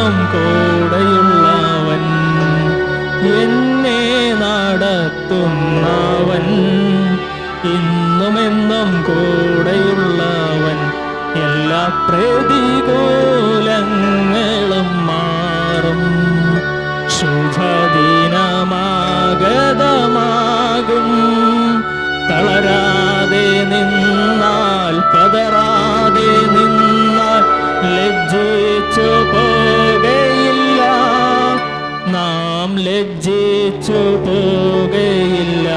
ഇന്നുമെന്നും കൂടെയുള്ളവൻ, എന്നെ നടത്തുന്നവൻ, ഇന്നുമെന്നും കൂടെയുള്ളവൻ. എല്ലാ പ്രതികൂലങ്ങളും മാറും, ശുഭദിനമാഗതമാകും. തളരാതെ നിന്നാൽ, പതറാതെ നിന്നാൽ ലജ്ജിച്ചു പോകയില്ല, നാം ലജ്ജിച്ചു പോകയില്ല.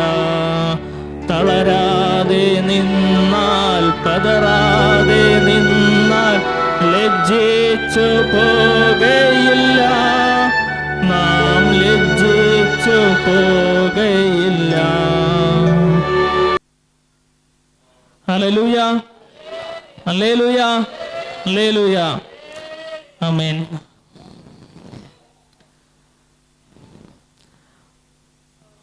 തളരാതെ നിന്നാൽ, പതറാതെ നിന്നാൽ ലജ്ജിച്ചു പോകയില്ല, നാം ലജ്ജിച്ചു പോകയില്ല. Hallelujah, hallelujah, hallelujah. ആമേൻ.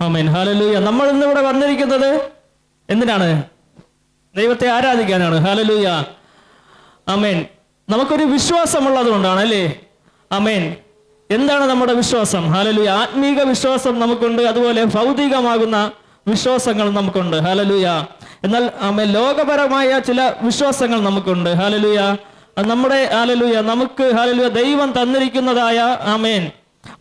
ആമേൻ, ഹല്ലേലൂയ. നമ്മൾ ഇന്നിവിടെ വന്നിരിക്കുന്നത് എന്തിനാണ്? ദൈവത്തെ ആരാധിക്കാനാണ്. ഹല്ലേലൂയ. ആമേൻ. നമുക്കൊരു വിശ്വാസമുള്ളത് കൊണ്ടാണ് അല്ലേ? ആമേൻ. എന്താണ് നമ്മുടെ വിശ്വാസം? ഹല്ലേലൂയ. ആത്മീക വിശ്വാസം നമുക്കുണ്ട്, അതുപോലെ ഭൗതികമാകുന്ന വിശ്വാസങ്ങൾ നമുക്കുണ്ട്. ഹല്ലേലൂയ. എന്നാൽ ആമേൻ, ലോകപരമായ ചില വിശ്വാസങ്ങൾ നമുക്കുണ്ട്. ഹല്ലേലൂയ. നമ്മുടെ ഹല്ലേലൂയ നമുക്ക് ഹല്ലേലൂയ ദൈവം തന്നിരിക്കുന്നതായ ആമേൻ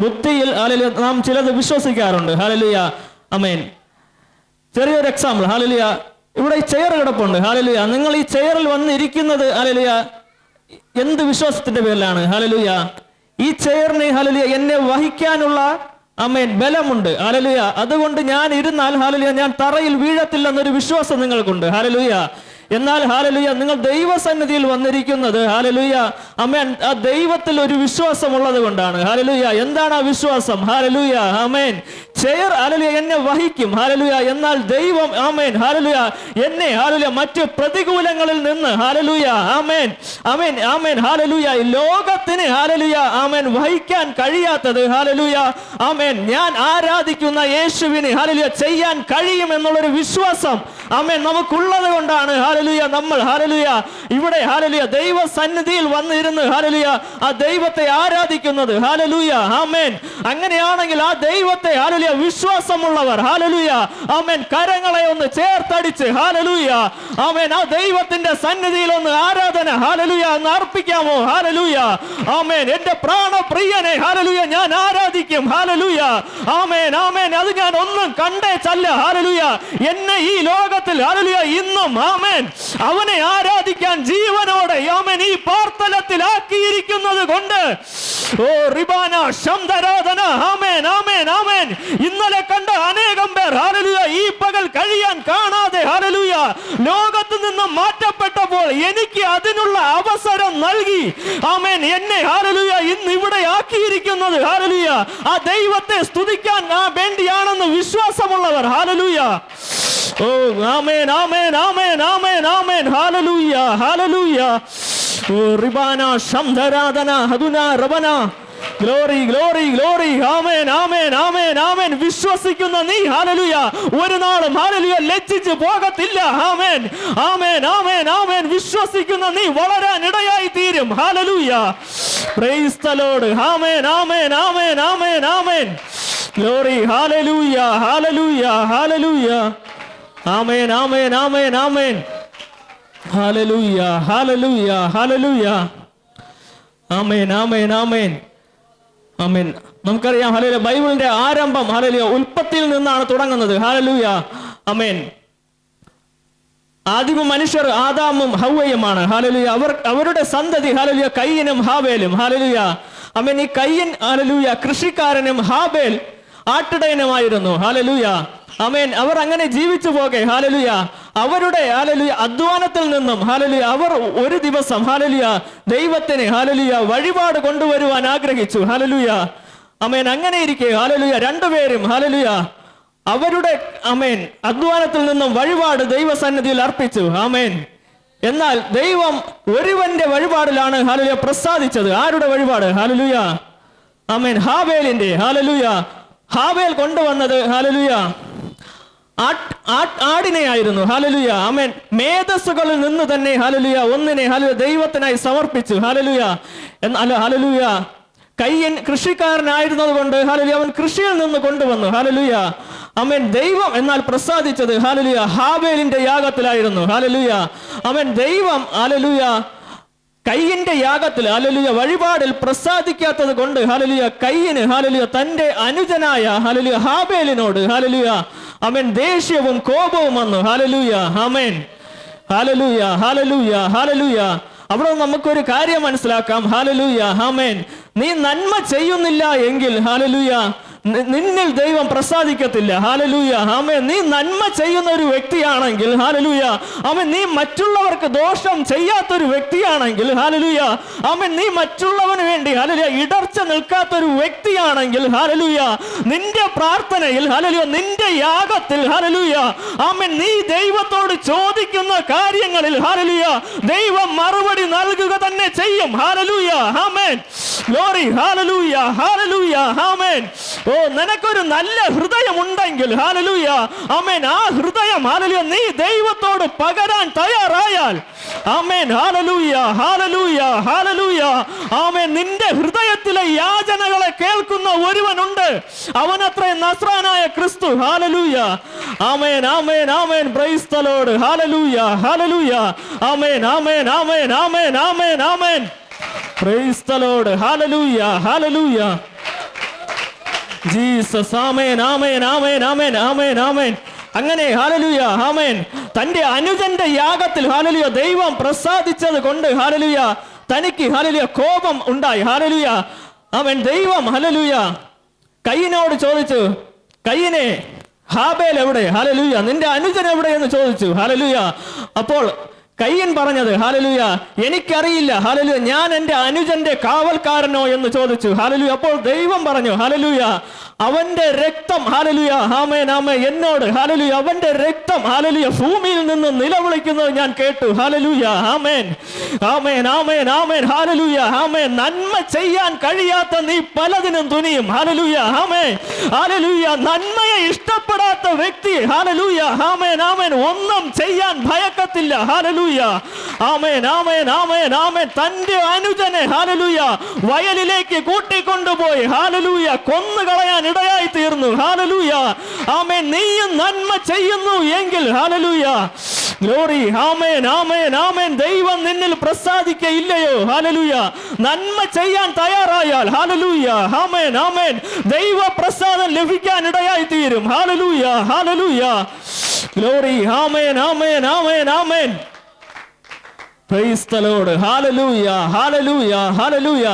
ബുദ്ധിയിൽ ഹല്ലേലൂയ നാം ചിലത് വിശ്വസിക്കാറുണ്ട്. ഹല്ലേലൂയ. ആമേൻ. ചെറിയൊരു എക്സാമ്പിൾ. ഹല്ലേലൂയ. ഇവിടെ ഈ ചെയർ കിടപ്പുണ്ട്. ഹല്ലേലൂയ. നിങ്ങൾ ഈ ചെയറിൽ വന്നിരിക്കുന്നത് ഹല്ലേലൂയ എന്ത് വിശ്വാസത്തിന്റെ പേരിലാണ്? ഹല്ലേലൂയ. ഈ ചെയറിന് ഹല്ലേലൂയ എന്നെ വഹിക്കാനുള്ള ആമേൻ ബലമുണ്ട്. ഹല്ലേലൂയ. അതുകൊണ്ട് ഞാൻ ഇരുന്നാൽ ഹല്ലേലൂയ ഞാൻ തറയിൽ വീഴത്തില്ലെന്നൊരു വിശ്വാസം നിങ്ങൾക്കുണ്ട്. ഹല്ലേലൂയ. എന്നാൽ ഹല്ലേലൂയ നിങ്ങൾ ദൈവസന്നിധിയിൽ വന്നിരിക്കുന്നത് ഹല്ലേലൂയ ആമേൻ ആ ദൈവത്തിൽ ഒരു വിശ്വാസം ഉള്ളത് കൊണ്ടാണ്. ഹല്ലേലൂയ. എന്താണ് ആ വിശ്വാസം? ഹല്ലേലൂയ. ആമേൻ. ചെയർ ഹല്ലേലൂയ എന്നെ വഹിക്കും. ഹല്ലേലൂയ. എന്നാൽ ദൈവം ആമേൻ ഹല്ലേലൂയ എന്നെ ഹല്ലേലൂയ മറ്റ് പ്രതികൂലങ്ങളിൽ നിന്ന് ഹല്ലേലൂയ ആമേൻ ആമേൻ ആമേൻ ഹല്ലേലൂയ ലോകത്തിന് ഹല്ലേലൂയ ആമേൻ വഹിക്കാൻ കഴിയാത്തത് ഹല്ലേലൂയ ആമേൻ ഞാൻ ആരാധിക്കുന്ന യേശുവിന് ഹല്ലേലൂയ ചെയ്യാൻ കഴിയും എന്നുള്ളൊരു വിശ്വാസം ആമേൻ നമുക്കുള്ളത് കൊണ്ടാണ് ഹല്ലേലൂയ നമ്മൾ ഹല്ലേലൂയ ഇവിടെ ഹല്ലേലൂയ ദൈവ സന്നിധിയിൽ വന്നിരുന്ന് ഹല്ലേലൂയ ആ ദൈവത്തെ ആരാധിക്കുന്നത്. ഹല്ലേലൂയ. ആമേൻ. അങ്ങനെയാണെങ്കിൽ ആ ദൈവത്തെ ഹല്ലേലൂയ വിശ്വാസമുള്ളവർ ഹല്ലേലൂയ ആമേൻ കരങ്ങളെ ഒന്ന് ചേർത്തടിച്ച് ഹല്ലേലൂയ ആമേൻ ആ ദൈവത്തിന്റെ സന്നിധിയിൽ ഒന്ന് ആരാധന ഹല്ലേലൂയ ഒന്ന് അർപ്പിക്കാമോ? ഹല്ലേലൂയ. ആമേൻ. എൻ്റെ പ്രാണപ്രിയനെ ഹല്ലേലൂയ ഞാൻ ആരാധിക്കും. ഹല്ലേലൂയ. ആമേൻ ആമേൻ. അത് ഞാൻ ഒന്നും കണ്ടേച്ചല്ല. ഹല്ലേലൂയ. എന്നെ ഈ ലോകത്തിൽ ഹല്ലേലൂയ ഇന്നും ആമേൻ അവനെ ആരാധിക്കാൻ ജീവനോടെ ആമേൻ ഈ പാർത്തലത്തിൽ ആക്കിയിരിക്കുന്നത് കൊണ്ട് ഓ റിബാന ശംദരാധന ആമേൻ ആമേൻ ആമേൻ ഇന്നലെ കണ്ട അനേകം പേർ ഹല്ലേലൂയ ഈ പകൽ കഴിയാൻ കാണാതെ ഹല്ലേലൂയ ലോകത്ത് നിന്ന് മാറ്റപ്പെട്ടപ്പോൾ എനിക്ക് അതിനുള്ള അവസരം നൽകി ആമേൻ എന്നെ ഹല്ലേലൂയ ഇന്ന് ഇവിടെ ആക്കിയിരിക്കുന്നത് ഹല്ലേലൂയ ആ ദൈവത്തെ സ്തുതിക്കാൻ വേണ്ടിയാണെന്ന് വിശ്വാസമുള്ളവർ. ഹല്ലേലൂയ. ഓ ആമേൻ ആമേൻ ആമേൻ ആമേൻ ആമേൻ ഹല്ലേലൂയ ഹല്ലേലൂയ. ഓ റിബാന ശംദരാധന ഹദുന റബന ഗ്ലോറി ഗ്ലോറി ഗ്ലോറി. ആമേൻ ആമേൻ ആമേൻ ആമേൻ. വിശ്വസിക്കുന്ന നീ ഹല്ലേലൂയ ഒരു നാളും ഹല്ലേലൂയ ലജ്ജിച്ചു പോകത്തില്ല. ആമേൻ ആമേൻ ആമേൻ ആമേൻ. വിശ്വസിക്കുന്ന നീ വളരാൻ ഇടയായി തീരും. Hallelujah. Praise the Lord. Amen amen amen amen amen. Glory. Hallelujah hallelujah hallelujah. Amen amen amen amen. Hallelujah hallelujah hallelujah. Amen amen amen amen. നമുക്കറിയാം ഹല്ലേലൂയ ബൈബിളിന്റെ ആരംഭം ഹല്ലേലൂയ ഉൽപ്പത്തിയിൽ നിന്നാണ് തുടങ്ങുന്നത്. ഹല്ലേലൂയ. ആമേൻ. ആദിമ മനുഷ്യർ ആദാമും ഹവ്വയുമാണ്. ഹല്ലേലൂയ. അവരുടെ സന്തതി ഹല്ലേലൂയ കയ്യനും ഹാബേലും. ഹല്ലേലൂയ. ആമേൻ. ഈ കയ്യൻ ഹല്ലേലൂയ കൃഷിക്കാരനും ഹാബേൽ ആട്ടിടയനുമായിരുന്നു. ഹല്ലേലൂയ. ആമേൻ. അവർ അങ്ങനെ ജീവിച്ചു പോകെ ഹല്ലേലൂയ അവരുടെ ഹല്ലേലൂയ അധ്വാനത്തിൽ നിന്നും ഹല്ലേലൂയ അവർ ഒരു ദിവസം ഹല്ലേലൂയ ദൈവത്തിന് ഹല്ലേലൂയ വഴിപാട് കൊണ്ടുവരുവാൻ ആഗ്രഹിച്ചു. ഹല്ലേലൂയ. ആമേൻ. അങ്ങനെ ഇരിക്കെ ഹല്ലേലൂയ രണ്ടുപേരും ഹല്ലേലൂയ അവരുടെ ആമേൻ അധ്വാനത്തിൽ നിന്നും വഴിപാട് ദൈവസന്നിധിയിൽ അർപ്പിച്ചു. ആമേൻ. എന്നാൽ ദൈവം ഒരുവന്റെ വഴിപാടിലാണ് ഹല്ലേലൂയ പ്രസാദിച്ചത്. ആരുടെ വഴിപാട്? ഹല്ലേലൂയ. ആമേൻ. ഹാബേലിന്റെ. ഹല്ലേലൂയ. ഹാബേൽ കൊണ്ടുവന്നത് ഹല്ലേലൂയ ആടിനെയായിരുന്നു. ഹല്ലേലൂയ. ആമേൻ. മേധസ്സുകളിൽ നിന്ന് തന്നെ ഹല്ലേലൂയ ഒന്നിനെ ഹല്ലേലൂയ ദൈവത്തിനായി സമർപ്പിച്ചു. ഹല്ലേലൂയ. എന്നാൽ ഹല്ലേലൂയ കയ്യൻ കൃഷിക്കാരനായിരുന്നത് കൊണ്ട് ഹല്ലേലൂയ അവൻ കൃഷിയിൽ നിന്ന് കൊണ്ടുവന്നു. ഹല്ലേലൂയ. ആമേൻ. ദൈവം എന്നാൽ പ്രസാദിച്ചത് ഹല്ലേലൂയ ഹാബേലിന്റെ യാഗത്തിലായിരുന്നു. ഹല്ലേലൂയ. ആമേൻ. ദൈവം ഹല്ലേലൂയ കയ്യന്റെ യാഗത്തിൽ ഹല്ലേലൂയ വഴിപാടിൽ പ്രസാദിക്കാത്തത് കൊണ്ട് ഹല്ലേലൂയ കയ്യന് ഹല്ലേലൂയ തന്റെ അനുജനായ ഹല്ലേലൂയ ഹാബേലിനോട് ഹല്ലേലൂയ ആമേൻ ദേഷ്യവും കോപവും വന്നു. ഹല്ലേലൂയ. ആമേൻ. ഹല്ലേലൂയ. ഹല്ലേലൂയ. ഹല്ലേലൂയ. അവിടെ നമുക്കൊരു കാര്യം മനസ്സിലാക്കാം. ഹല്ലേലൂയ. ആമേൻ. നീ നന്മ ചെയ്യുന്നില്ല എങ്കിൽ ഹല്ലേലൂയ നിന്നിൽ ദൈവം പ്രസാദിക്കത്തില്ല. ഹല്ലേലൂയ. ആമേൻ. നീ നന്മ ചെയ്യുന്ന ഒരു വ്യക്തിയാണെങ്കിൽ ഹല്ലേലൂയ ആമേൻ, നീ മറ്റുള്ളവർക്ക് ദോഷം ചെയ്യാത്തൊരു വ്യക്തിയാണെങ്കിൽ ഹല്ലേലൂയ ആമേൻ, നീ മറ്റുള്ളവന് വേണ്ടി ഹല്ലേലൂയ ഇടർച്ച നിൽക്കാത്തൊരു വ്യക്തിയാണെങ്കിൽ ഹല്ലേലൂയ നിന്റെ പ്രാർത്ഥനയിൽ ഹല്ലേലൂയ നിന്റെ യാഗത്തിൽ ഹല്ലേലൂയ ആമേൻ നീ ദൈവത്തോട് ചോദിക്കുന്ന കാര്യങ്ങളിൽ ഹല്ലേലൂയ ദൈവം മറുപടി നൽകുക തന്നെ ചെയ്യും. ഹല്ലേലൂയ. ആമേൻ. ഗ്ലോറി. ഹല്ലേലൂയ. ഹല്ലേലൂയ. ആമേൻ. ഓ, നിനക്കൊരു നല്ല ഹൃദയം ഉണ്ടെങ്കിൽ ഹല്ലേലൂയ ആമേൻ, ആ ഹൃദയം ഹല്ലേലൂയ നീ ദൈവത്തോട് പകരാൻ തയ്യാറായാൽ amen. Hallelujah. Hallelujah. Hallelujah. Amen. നിന്റെ ഹൃദയത്തിലെ യാചനകളെ കേൾക്കുന്ന ഒരുവനുണ്ട്, അവനത്രേ നസ്രാനായ ക്രിസ്തു. Hallelujah. Amen. Amen. Amen. Praise the Lord. Hallelujah. Hallelujah. Amen. Amen. Amen. Amen. Amen. Amen. Praise the Lord. Hallelujah. Hallelujah. Jesus. Amen. Amen. Amen. Amen. Amen. Amen. അങ്ങനെ hallelujah ആമേൻ തന്റെ അനുജന്റെ യാഗത്തിൽ ഹല്ലേലൂയ ദൈവം പ്രസാദിച്ചത് കൊണ്ട് ഹല്ലേലൂയ തനിക്ക് ഹല്ലേലൂയ കോപം ഉണ്ടായി. Hallelujah ആമേൻ. ദൈവം hallelujah കയ്യനോട് ചോദിച്ചു, കയ്യനെ ഹാബേൽ എവിടെ? ഹല്ലേലൂയ നിന്റെ അനുജൻ എവിടെ എന്ന് ചോദിച്ചു. ഹല്ലേലൂയ അപ്പോൾ കയ്യൻ പറഞ്ഞത് ഹല്ലേലൂയ എനിക്കറിയില്ല. ഹല്ലേലൂയ ഞാൻ എൻ്റെ അനുജന്റെ കാവൽക്കാരനോ എന്ന് ചോദിച്ചു. ഹല്ലേലൂയ അപ്പോൾ ദൈവം പറഞ്ഞു ഹല്ലേലൂയ അവന്റെ രക്തം ഹല്ലേലൂയ ആമേൻ ആമേൻ എന്നോട് ഹല്ലേലൂയ അവന്റെ രക്തം ഹല്ലേലൂയ ഭൂമിയിൽ നിന്ന് നിലവിളിക്കുന്നത് ഞാൻ കേട്ടു. ഹല്ലേലൂയ. ആമേൻ. ആമേൻ. ആമേൻ. ആമേൻ. ഹല്ലേലൂയ. ആമേൻ. നന്മ ചെയ്യാൻ കഴിയാത്ത നീ പലതിനും തുനിയും. ഹല്ലേലൂയ. ആമേൻ. ഹല്ലേലൂയ. നന്മയെ ഇഷ്ടപ്പെടാത്ത വ്യക്തി ഹല്ലേലൂയ ആമേൻ ആമേൻ ഒന്നും ചെയ്യാൻ ഭയക്കത്തില്ല. ഹല്ലേലൂയ. ആമേൻ. ആമേൻ. ആമേൻ. ആമേൻ. തന്റെ അനുജനെ ഹല്ലേലൂയ വയലിലേക്ക് കൂട്ടിക്കൊണ്ടുപോയി ഹല്ലേലൂയ കൊന്നുകളയാൻ ഇടയായി തീർന്നു. ഹല്ലേലൂയ. ആമേൻ. നീയും നന്മ ചെയ്യുന്നു എങ്കിൽ ഹല്ലേലൂയ ഗ്ലോറി. ആമേൻ. ആമേൻ. ആമേൻ. ദൈവം നിന്നിൽ പ്രസാദിക്കയില്ലയോ? ഹല്ലേലൂയ. നന്മ ചെയ്യാൻ തയ്യാറായാൽ ഹല്ലേലൂയ ആമേൻ. ആമേൻ. ദൈവ പ്രസാദം ലഭിക്കാൻ ഇടയായി തീരും. Hallelujah. Hallelujah. Glory. Amen. Amen. Amen. Amen. Praise the Lord. Hallelujah. Hallelujah. Hallelujah.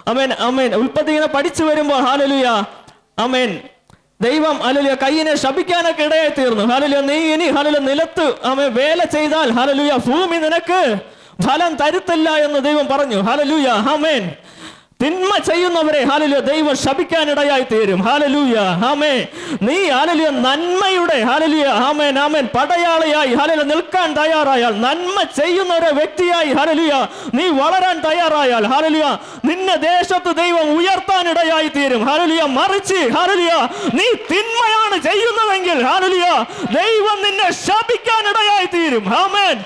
Amen. Amen. ഉൽപ്പത്തി ഇങ്ങനെ പഠിച്ചു വരുമ്പോൾ ഹല്ലേലൂയ ആമേൻ ദൈവം ഹല്ലേലൂയ കയ്യനെ ശപിക്കാനൊക്കെ ഇടയായി തീർന്നു. ഹല്ലേലൂയ നീ ഇനി ഹല്ലേലൂയ നിലത്ത് ആമേൻ വേല ചെയ്താൽ ഹല്ലേലൂയ ഭൂമി നിനക്ക് ഫലം തരുത്തില്ല എന്ന് ദൈവം പറഞ്ഞു. ഹല്ലേലൂയ. ആമേൻ. തിന്മ ചെയ്യുന്നവരെ ഹല്ലേലൂയ ദൈവം ശപിക്കാനിടയായി തീരും. ഹല്ലേലൂയ. ആമേൻ. നീ ഹല്ലേലൂയ നന്മയുടെ ഹല്ലേലൂയ ആമേൻ ആമേൻ പടയാളിയായി ഹല്ലേലൂയ നിൽക്കാൻ തയ്യാറായാൽ, നന്മ ചെയ്യുന്ന ഒരു വ്യക്തിയായി ഹല്ലേലൂയ നീ വളരാൻ തയ്യാറായാൽ ഹല്ലേലൂയ നിന്നെ ദേശത്ത് ദൈവം ഉയർത്താനിടയായി തീരും. ഹല്ലേലൂയ. മറിച്ച് ഹല്ലേലൂയ നീ തിന്മയാണ് ചെയ്യുന്നതെങ്കിൽ ഹല്ലേലൂയ ദൈവം നിന്നെ ശപിക്കാനിടയായി തീരും. Amen.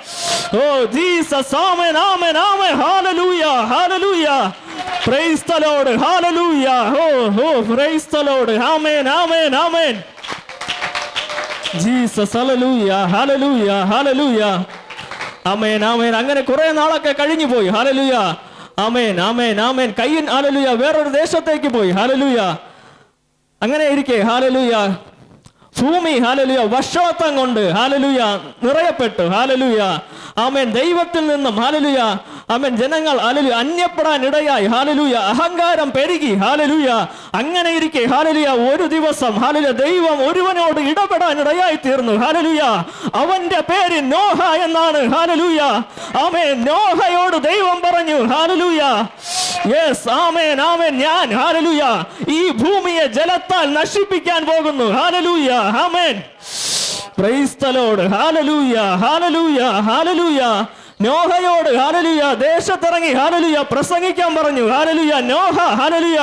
Oh Jesus. Amen. Amen. Amen. Hallelujah. Hallelujah. Praise the Lord. Hallelujah. Oh, praise the Lord. Amen. Amen. Amen. Jesus. Hallelujah. Hallelujah. Hallelujah. Amen. Amen. അങ്ങനെ കുറെ നാളൊക്കെ കഴിഞ്ഞു പോയി. ഹല്ലേലൂയ. ആമേൻ. ആമേൻ. ആമേൻ. കയ്യൻ ഹല്ലേലൂയ വേറൊരു ദേശത്തേക്ക് പോയി. ഹല്ലേലൂയ. അങ്ങനെ ഇരിക്കെ ഹല്ലേലൂയ ഭൂമി ഹല്ലേലൂയ വർഷവത്തം കൊണ്ട് ഹല്ലേലൂയ നിറയപ്പെട്ടു. ഹല്ലേലൂയ. ആമേൻ. ദൈവത്തിൽ നിന്നും ഹല്ലേലൂയ ആമേൻ ജനങ്ങൾ ഹല്ലേലൂയ അന്യപ്പെടാൻ ഇടയായി. ഹല്ലേലൂയ. അഹങ്കാരം പെരുകി. ഹല്ലേലൂയ. അങ്ങനെ ഇരിക്കെ ഹല്ലേലൂയ ഒരു ദിവസം ഹല്ലേലൂയ ദൈവം ഒരുവനോട് ഇടപെടാൻ ഇടയായി തീർന്നു. ഹല്ലേലൂയ. അവന്റെ പേര് നോഹ എന്നാണ്. ഹല്ലേലൂയ. ആമേൻ. നോഹയോട് ദൈവം പറഞ്ഞു ഹല്ലേലൂയ യെസ് ആമേൻ. ആമേൻ. ഞാൻ ഹല്ലേലൂയ ഈ ഭൂമിയെ ജലത്താൽ നശിപ്പിക്കാൻ പോകുന്നു. Hallelujah. Amen. Praise the Lord. Hallelujah. Hallelujah. Hallelujah. നോഹയോട് ഹല്ലേലൂയ ദേശത്തിറങ്ങി ഹല്ലേലൂയ പ്രസംഗിക്കാൻ പറഞ്ഞു. ഹല്ലേലൂയ. നോഹ ഹല്ലേലൂയ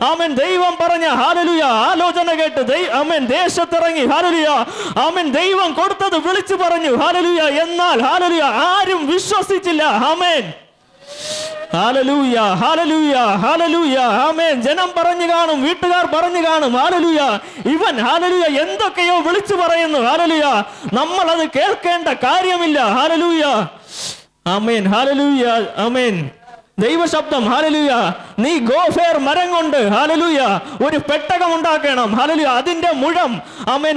ആമേൻ ദൈവം പറഞ്ഞ ഹല്ലേലൂയ ആലോചന കേട്ട് ആമേൻ ദേശത്തിറങ്ങി ഹല്ലേലൂയ ആമേൻ ദൈവം കൊടുത്തത് വിളിച്ചു പറഞ്ഞു. ഹല്ലേലൂയ. എന്നാൽ ഹല്ലേലൂയ ആരും വിശ്വസിച്ചില്ല. Amen. Hallelujah, hallelujah, hallelujah. Amen. ജനം പറഞ്ഞു കാണും, വീട്ടുകാർ പറഞ്ഞു കാണും, ഹല്ലേലൂയ ഇവൻ ഹല്ലേലൂയ എന്തൊക്കെയോ വിളിച്ചു പറയുന്നു, ഹല്ലേലൂയ നമ്മൾ അത് കേൾക്കേണ്ട കാര്യമില്ല. ഹല്ലേലൂയ, ആമേൻ, ഹല്ലേലൂയ, ആമേൻ. ദൈവശബ്ദം, ഹല്ലേലൂയ. നീ ഗോഫേർ മരം കൊണ്ട് ഹല്ലേലൂയ ഒരു പെട്ടകം ഉണ്ടാക്കണം. ഹല്ലേലൂയ അതിന്റെ മുഴം ആമേൻ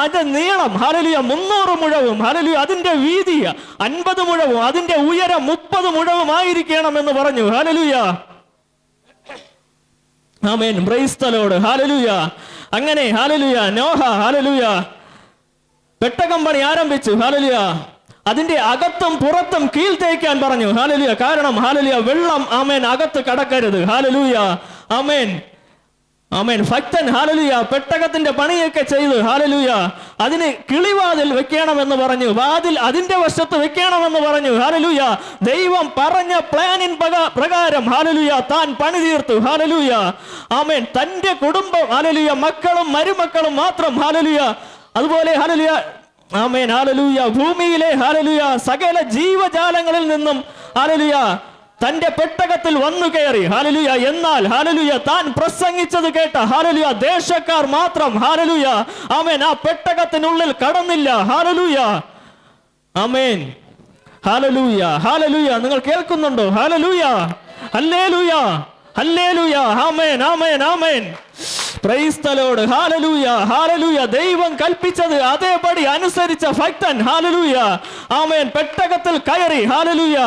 അതിന്റെ നീളം ഹല്ലേലൂയ 300 മുഴവും, ഹല്ലേലൂയ അതിന്റെ വീതി 50 മുഴവും, അതിന്റെ ഉയരം 30 മുഴവും ആയിരിക്കണം എന്ന് പറഞ്ഞു. Hallelujah, amen. Praise the Lord. Hallelujah. അങ്ങനെ ഹല്ലേലൂയ നോഹ ഹല്ലേലൂയ പെട്ടകം പണി ആരംഭിച്ചു. ഹല്ലേലൂയ അതിന്റെ അകത്തും പുറത്തും കീൽ തേക്കാൻ പറഞ്ഞു. ഹല്ലേലൂയ കാരണം ഹല്ലേലൂയ വെള്ളം ആമേൻ അകത്ത് കടക്കരുത്. ഹല്ലേലൂയ, ആമേൻ, ആമേൻ. ഭക്തൻ ഹല്ലേലൂയ പെട്ടകത്തിന്റെ പണിയൊക്കെ ചെയ്തു. ഹല്ലേലൂയ അതിന് കിളിവാതിൽ വെക്കണമെന്ന് പറഞ്ഞു, വാതിൽ അതിന്റെ വശത്ത് വെക്കണമെന്ന് പറഞ്ഞു. ഹല്ലേലൂയ ദൈവം പറഞ്ഞ പ്ലാനിൻ പ്രകാരം ഹല്ലേലൂയ താൻ പണി തീർത്തു. ഹല്ലേലൂയ, ആമേൻ. തന്റെ കുടുംബം ഹല്ലേലൂയ മക്കളും മരുമക്കളും മാത്രം ഹല്ലേലൂയ അതുപോലെ ഹല്ലേലൂയ, ആമേൻ, ഹല്ലേലൂയ ഭൂമിയിലെ ഹല്ലേലൂയ സകല ജീവജാലങ്ങളിൽ നിന്നും ഹല്ലേലൂയ തന്റെ പെട്ടകത്തിൽ വന്നു കയറി. ഹല്ലേലൂയ എന്നാൽ ഹല്ലേലൂയ താൻ പ്രസംഗിച്ചത് കേട്ട ഹല്ലേലൂയ ദേശക്കാർ മാത്രം ഹല്ലേലൂയ ആമേൻ ആ പെട്ടകത്തിനുള്ളിൽ കടന്നില്ല. ഹല്ലേലൂയ, ആമേൻ, ഹല്ലേലൂയ, ഹല്ലേലൂയ. നിങ്ങൾ കേൾക്കുന്നുണ്ടോ? Hallelujah, hallelujah, hallelujah, amen, amen, amen. Praise the Lord. Hallelujah, ഹല്ലേലൂയ. ദൈവം കൽപ്പിച്ചത് അതേപടി അനുസരിച്ച ഭക്തൻ ഹല്ലേലൂയ ആമേൻ പെട്ടകത്തിൽ കയറി. ഹല്ലേലൂയ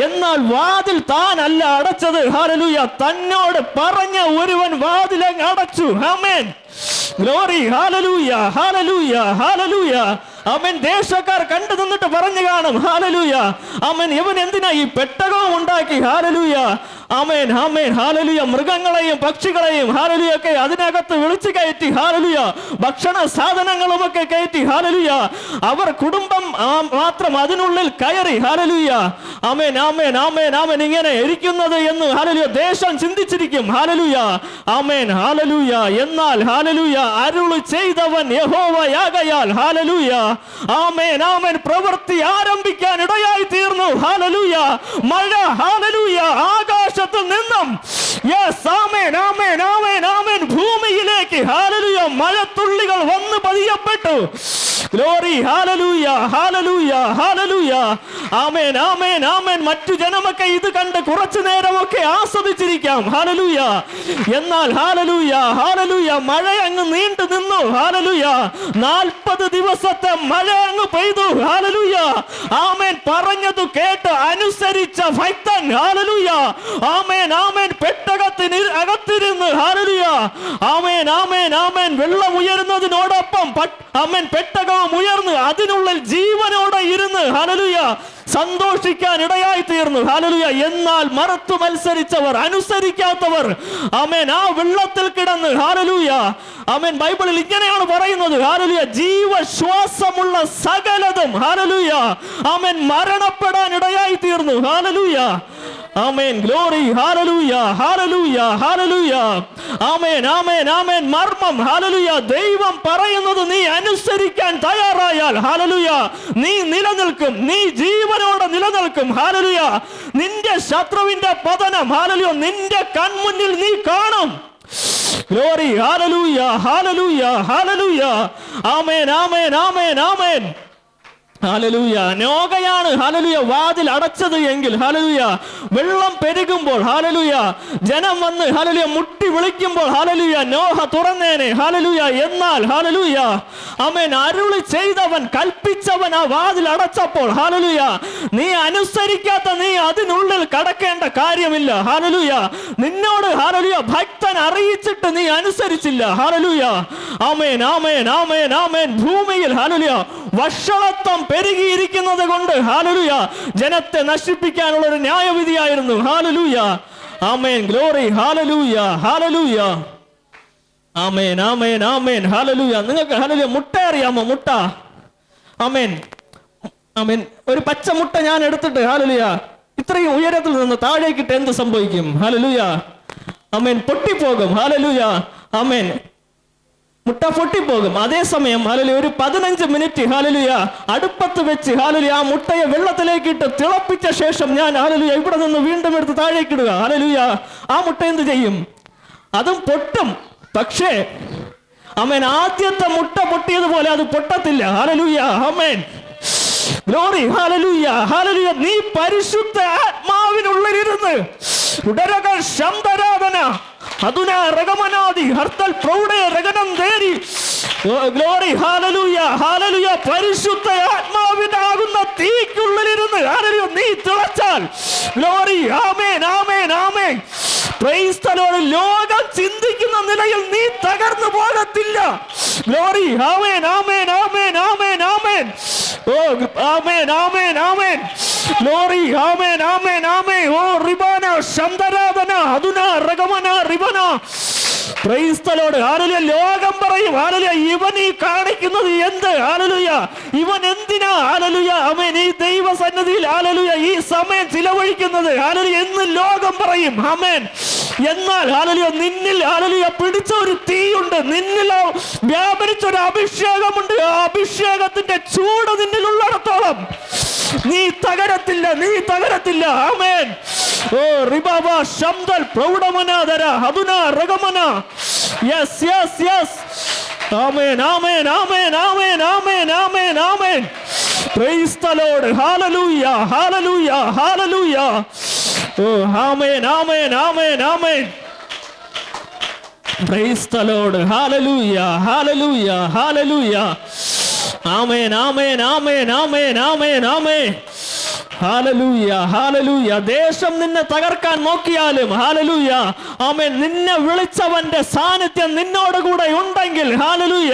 എന്നാൽ വാതിൽ താൻ അല്ല അടച്ചത്. ഹല്ലേലൂയ തന്നോട് പറഞ്ഞ ഒരുവൻ വാതിൽ അടച്ചു. Amen, glory. Hallelujah, hallelujah, hallelujah. Amen. ദേശക്കാർ കണ്ടു നിന്നിട്ട് പറഞ്ഞു കാണും, ഹല്ലേലൂയ ആമേൻ ഇവൻ എന്തിനാ ഈ പെട്ടകവും ഉണ്ടാക്കി. ഹല്ലേലൂയ, ആമേൻ, ആമേൻ, ഹല്ലേലൂയ മൃഗങ്ങളെയും പക്ഷികളെയും ഹല്ലേലൂയ ഒക്കെ അതിനകത്ത് വിളിച്ചു കയറ്റി. ഹല്ലേലൂയ ഭക്ഷണ സാധനങ്ങളും ഒക്കെ കയറ്റി. ഹല്ലേലൂയ അവർ കുടുംബം മാത്രം അതിനുള്ളിൽ കയറി. ഹല്ലേലൂയ, ആമേൻ, ആമേൻ, ആമേൻ, ആമേൻ. ഇങ്ങനെ ഇരിക്കുന്നത് എന്ന് ഹല്ലേലൂയ ദേശം ചിന്തിച്ചിരിക്കും. ഹല്ലേലൂയ, ആമേൻ, ഹല്ലേലൂയ. എന്നാൽ ഹല്ലേലൂയ അരുളി ചെയ്തവൻ യഹോവയാകയാൽ ഹല്ലേലൂയ, ആമേൻ, ആമേൻ പ്രവൃത്തി ആരംഭിക്കാൻ ഇടയായി തീർന്നു. ഹല്ലേലൂയ മഴ ഹല്ലേലൂയ ആകാശത്തിൽ നിന്നും യെസ് ആമേൻ, ആമേൻ, ആമേൻ, ആമേൻ ഭൂമിയിലേക്ക് ഹല്ലേലൂയ മഴത്തുള്ളികൾ വന്ന് പതിയപ്പെട്ടു. ഗ്ലോറി. ഹല്ലേലൂയ, ഹല്ലേലൂയ, ഹല്ലേലൂയ, ആമേൻ, ആമേൻ, ആമേൻ. മറ്റു ജനമൊക്കെ ഇത് കണ്ട് കുറച്ചു നേരമൊക്കെ ആസ്വദിച്ചിരിക്കാം. ഹല്ലേലൂയ എന്നാൽ ഹല്ലേലൂയ, ഹല്ലേലൂയ മഴ അങ്ങ് നീണ്ടു നിന്നു. ഹല്ലേലൂയ 40 ദിവസത്തെ മഴ അങ്ങ് പെയ്തു. ഹല്ലേലൂയ, ആമേൻ. പറഞ്ഞത് കേട്ട് അനുസരിച്ച ഭക്തൻ ഹല്ലേലൂയ, ആമേൻ, ആമേൻ പെട്ടകത്തിന് അകത്തിരുന്ന് ഹല്ലേലൂയ, ആമേൻ, ആമേൻ, ആമേൻ വെള്ളം ഉയരുന്നതിനോടൊപ്പം ആമേൻ പെട്ടകം ഉയർന്ന് അതിനുള്ളിൽ ജീവനോടെ ഇരുന്ന് ഹല്ലേലൂയ സന്തോഷിക്കാൻ ഇടയായി തീർന്നു. ഹല്ലേലൂയ എന്നാൽ മറുത്തു മത്സരിച്ചവർ, അനുസരിക്കാത്തവർ ആമേൻ ആ വെള്ളത്തിൽ കിടന്ന് ഹല്ലേലൂയ, ആമേൻ ബൈബിളിൽ ഇങ്ങനെയാണ് പറയുന്നത്. ഹല്ലേലൂയ ജീവശ്വാസമുള്ള സകലതും ഹല്ലേലൂയ ആമേൻ മരണപ്പെടാൻ ഇടയായി തീർന്നു. ഹല്ലേലൂയ, ആമേൻ, ഗ്ലോറി. ഹല്ലേലൂയ, ഹല്ലേലൂയ, ഹല്ലേലൂയ, ആമേൻ, ആമേൻ, ആമേൻ. മർമ്മം ഹല്ലേലൂയ ദൈവം പറയുന്നത് നീ അനുസരിക്കാൻ തയ്യാറായാൽ ഹല്ലേലൂയ നീ നിലനിൽക്കും, നീ ജീവനോടെ നിലനിൽക്കും. ഹല്ലേലൂയ നിന്റെ ശത്രുവിന്റെ പതനം ഹല്ലേലൂയ നിന്റെ കൺമുന്നിൽ നീ കാണും. ഗ്ലോറി. ഹല്ലേലൂയ, ഹല്ലേലൂയ, ഹല്ലേലൂയ, ആമേൻ, ആമേൻ, ആമേൻ, ആമേൻ. ഹല്ലേലൂയ നോഹയാണ് ഹല്ലേലൂയ വാതിൽ അടച്ചത് എങ്കിൽ ഹല്ലേലൂയ വെള്ളം പെരുകുമ്പോൾ ഹല്ലേലൂയ ജനം വന്ന് ഹല്ലേലൂയ മുട്ടി വിളിക്കുമ്പോൾ ഹല്ലേലൂയ നോഹ തുറന്നേനെ. ഹല്ലേലൂയ എന്നാൽ ഹല്ലേലൂയ ആമേൻ അരുളി ചെയ്തവൻ കൽപ്പിച്ചവൻ ആ വാതിൽ അടച്ചപ്പോൾ ഹല്ലേലൂയ നീ അനുസരിക്കാത്ത നീ അതിനുള്ളിൽ കടക്കേണ്ട കാര്യമില്ല. ഹല്ലേലൂയ നിന്നോട് ഹല്ലേലൂയ ഭക്തൻ അറിയിച്ചിട്ട് നീ അനുസരിച്ചില്ല. ഹല്ലേലൂയ, ആമേൻ, ആമേൻ, ആമേൻ, ആമേൻ. ഭൂമിയിൽ ഹല്ലേലൂയ വഷളത്വം പെരുകിയിരിക്കുന്നത് കൊണ്ട് ഹല്ലേലൂയ ജനത്തെ നശിപ്പിക്കാനുള്ള ഒരു ന്യായവിധിയായിരുന്നു. ഹല്ലേലൂയ, ആമേൻ, ഗ്ലോറി. ഹല്ലേലൂയ, ഹല്ലേലൂയ, ആമേൻ, ആമേൻ, ആമേൻ. ഹല്ലേലൂയ നിങ്ങൾക്ക് ഹല്ലേലൂയ മുട്ട അറിയാമോ? മുട്ട, ആമേൻ, ആമേൻ. ഒരു പച്ച മുട്ട ഞാൻ എടുത്തിട്ട് ഹല്ലേലൂയ ഇത്രയും ഉയരത്തിൽ നിന്ന് താഴേക്കിട്ട് എന്ത് സംഭവിക്കും? ഹല്ലേലൂയ, ആമേൻ പൊട്ടിപ്പോകും. ഹല്ലേലൂയ, ആമേൻ. മുട്ട പൊട്ടിപ്പോകും. അതേസമയം ഹല്ലേലൂയ ഒരു 15 മിനിറ്റ് ഹല്ലേലൂയ അടുപ്പത്ത് വെച്ച് ഹല്ലേലൂയ ആ മുട്ടയെ വെള്ളത്തിലേക്ക് ഇട്ട് തിളപ്പിച്ച ശേഷം ഞാൻ ഹല്ലേലൂയ ഇവിടെ നിന്ന് വീണ്ടും എടുത്ത് താഴേക്ക് ഇടുക. ഹല്ലേലൂയ ആ മുട്ട എന്ത് ചെയ്യും? അതും പൊട്ടും. പക്ഷേ ആമേൻ ആദ്യത്തെ മുട്ട പൊട്ടിയതുപോലെ അത് പൊട്ടത്തില്ല. ഹല്ലേലൂയ ആമേൻ ഗ്ലോറി ഹല്ലേലൂയ ഹല്ലേലൂയ. നീ പരിശുദ്ധ ആത്മാവിനുള്ളിലിരുന്ന് ഉടരക ശബ്ദരാധന അതുന രഗമനാദി ഹർത്തൽ പ്രൗഢ രഗനം ദേരി ഗ്ലോറി ഹല്ലേലൂയ ഹല്ലേലൂയ. പരിശുദ്ധ ആത്മാവിനാകുന്ന തീക്കുള്ളിലിരുന്ന് ഹല്ലേലൂയ നീ തിളച്ചാൽ glory amen amen amen. Praise the Lord. ലോകം ചിന്തിക്കുന്ന നിലയിൽ നീ തകർന്നു പോകത്തില്ല. ഗ്ലോറി ആമേൻ ആമേൻ ആമേൻ ആമേൻ ആമേൻ. ഓ ആമേൻ ആമേൻ ആമേൻ. ഗ്ലോറി ആമേൻ ആമേൻ ആമേൻ. ഓ റിബാന ശബ്ദരാധന അതുന രഗമന റിബന. Praise the Lord. ഹല്ലേലൂയ. ലോകം പറയും ഹല്ലേലൂയ ഇവൻ ഈ കാണിക്കുന്നത് എന്ത്? ഹല്ലേലൂയ ഇവൻ എന്തിനാ ഹല്ലേലൂയ ആമേൻ ഈ ദൈവസന്നിധിയിൽ ഹല്ലേലൂയ ഈ സമയം ചിലവഴിക്കുന്നത് ഹല്ലേലൂയ എന്ന് ലോകം പറയും. ആമേൻ. എന്നാൽ ഹല്ലേലൂയ നിന്നിൽ ഹല്ലേലൂയ പിടിച്ച ഒരു തീയുണ്ട്, നിന്നിൽ വ്യാപരിച്ച ഒരു അഭിഷേകമുണ്ട്. ആ അഭിഷേകത്തിന്റെ ചൂട് നിന്നിൽ ഉള്ളിടത്തോളം നീ തകരത്തില്ല, നീ തകരത്തില്ല. ആമേൻ. ഓ റിബാബ ശബ്ദൽ പ്രൗഢമനാദര അതുന രഗമന. Yes yes yes. ആമേൻ ആമേൻ ആമേൻ ആമേൻ ആമേൻ ആമേൻ ആമേൻ. Praise the Lord. Hallelujah hallelujah ഹല്ലേലൂയ. ഓ ആമേൻ ആമേൻ ആമേൻ ആമേൻ. Praise the Lord. Hallelujah hallelujah hallelujah. Amen amen amen amen amen amen. Hallelujah ഹല്ലേലൂയ. ദേശം നിന്നെ തകർക്കാൻ നോക്കിയാലും ഹല്ലേലൂയ ആമേൻ നിന്നെ വിളിച്ചവന്റെ സാന്നിധ്യം നിന്നോട് കൂടെ ഉണ്ടെങ്കിൽ ഹല്ലേലൂയ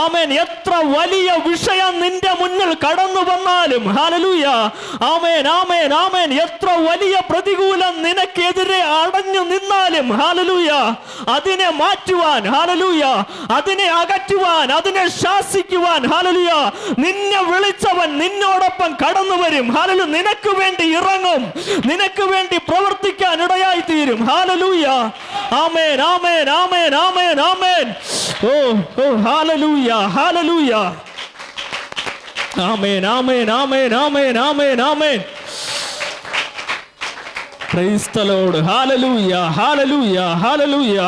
ആമേൻ എത്ര വലിയ വിഷയം നിന്റെ മുന്നിൽ കടന്നു വന്നാലും ഹല്ലേലൂയ ആമേൻ ആമേൻ ആമേൻ. എത്ര വലിയ പ്രതികൂലം നിനക്കെതിരെ അടഞ്ഞു നിന്നാലും ഹല്ലേലൂയ അതിനെ മാറ്റുവാൻ ഹല്ലേലൂയ അതിനെ അകറ്റുവാൻ അതിനെ ശാസിക്കുവാൻ ഹല്ലേലൂയ നിന്നെ വിളിച്ചവൻ നിന്നോടൊപ്പം കടന്നു വരും. ഹല്ലേലൂയ നിനക്ക് വേണ്ടി ഇറങ്ങും, നിനക്ക് വേണ്ടി പ്രവർത്തിക്കാൻ ഇടയായി തീരും. ഹല്ലേലൂയ ആമേൻ ആമേൻ ആമേൻ ആമേൻ ആമേൻ. ഓ ഓ ഹല്ലേലൂയ hallelujah. Amen amen amen amen amen amen. Praise the Lord. Hallelujah hallelujah hallelujah.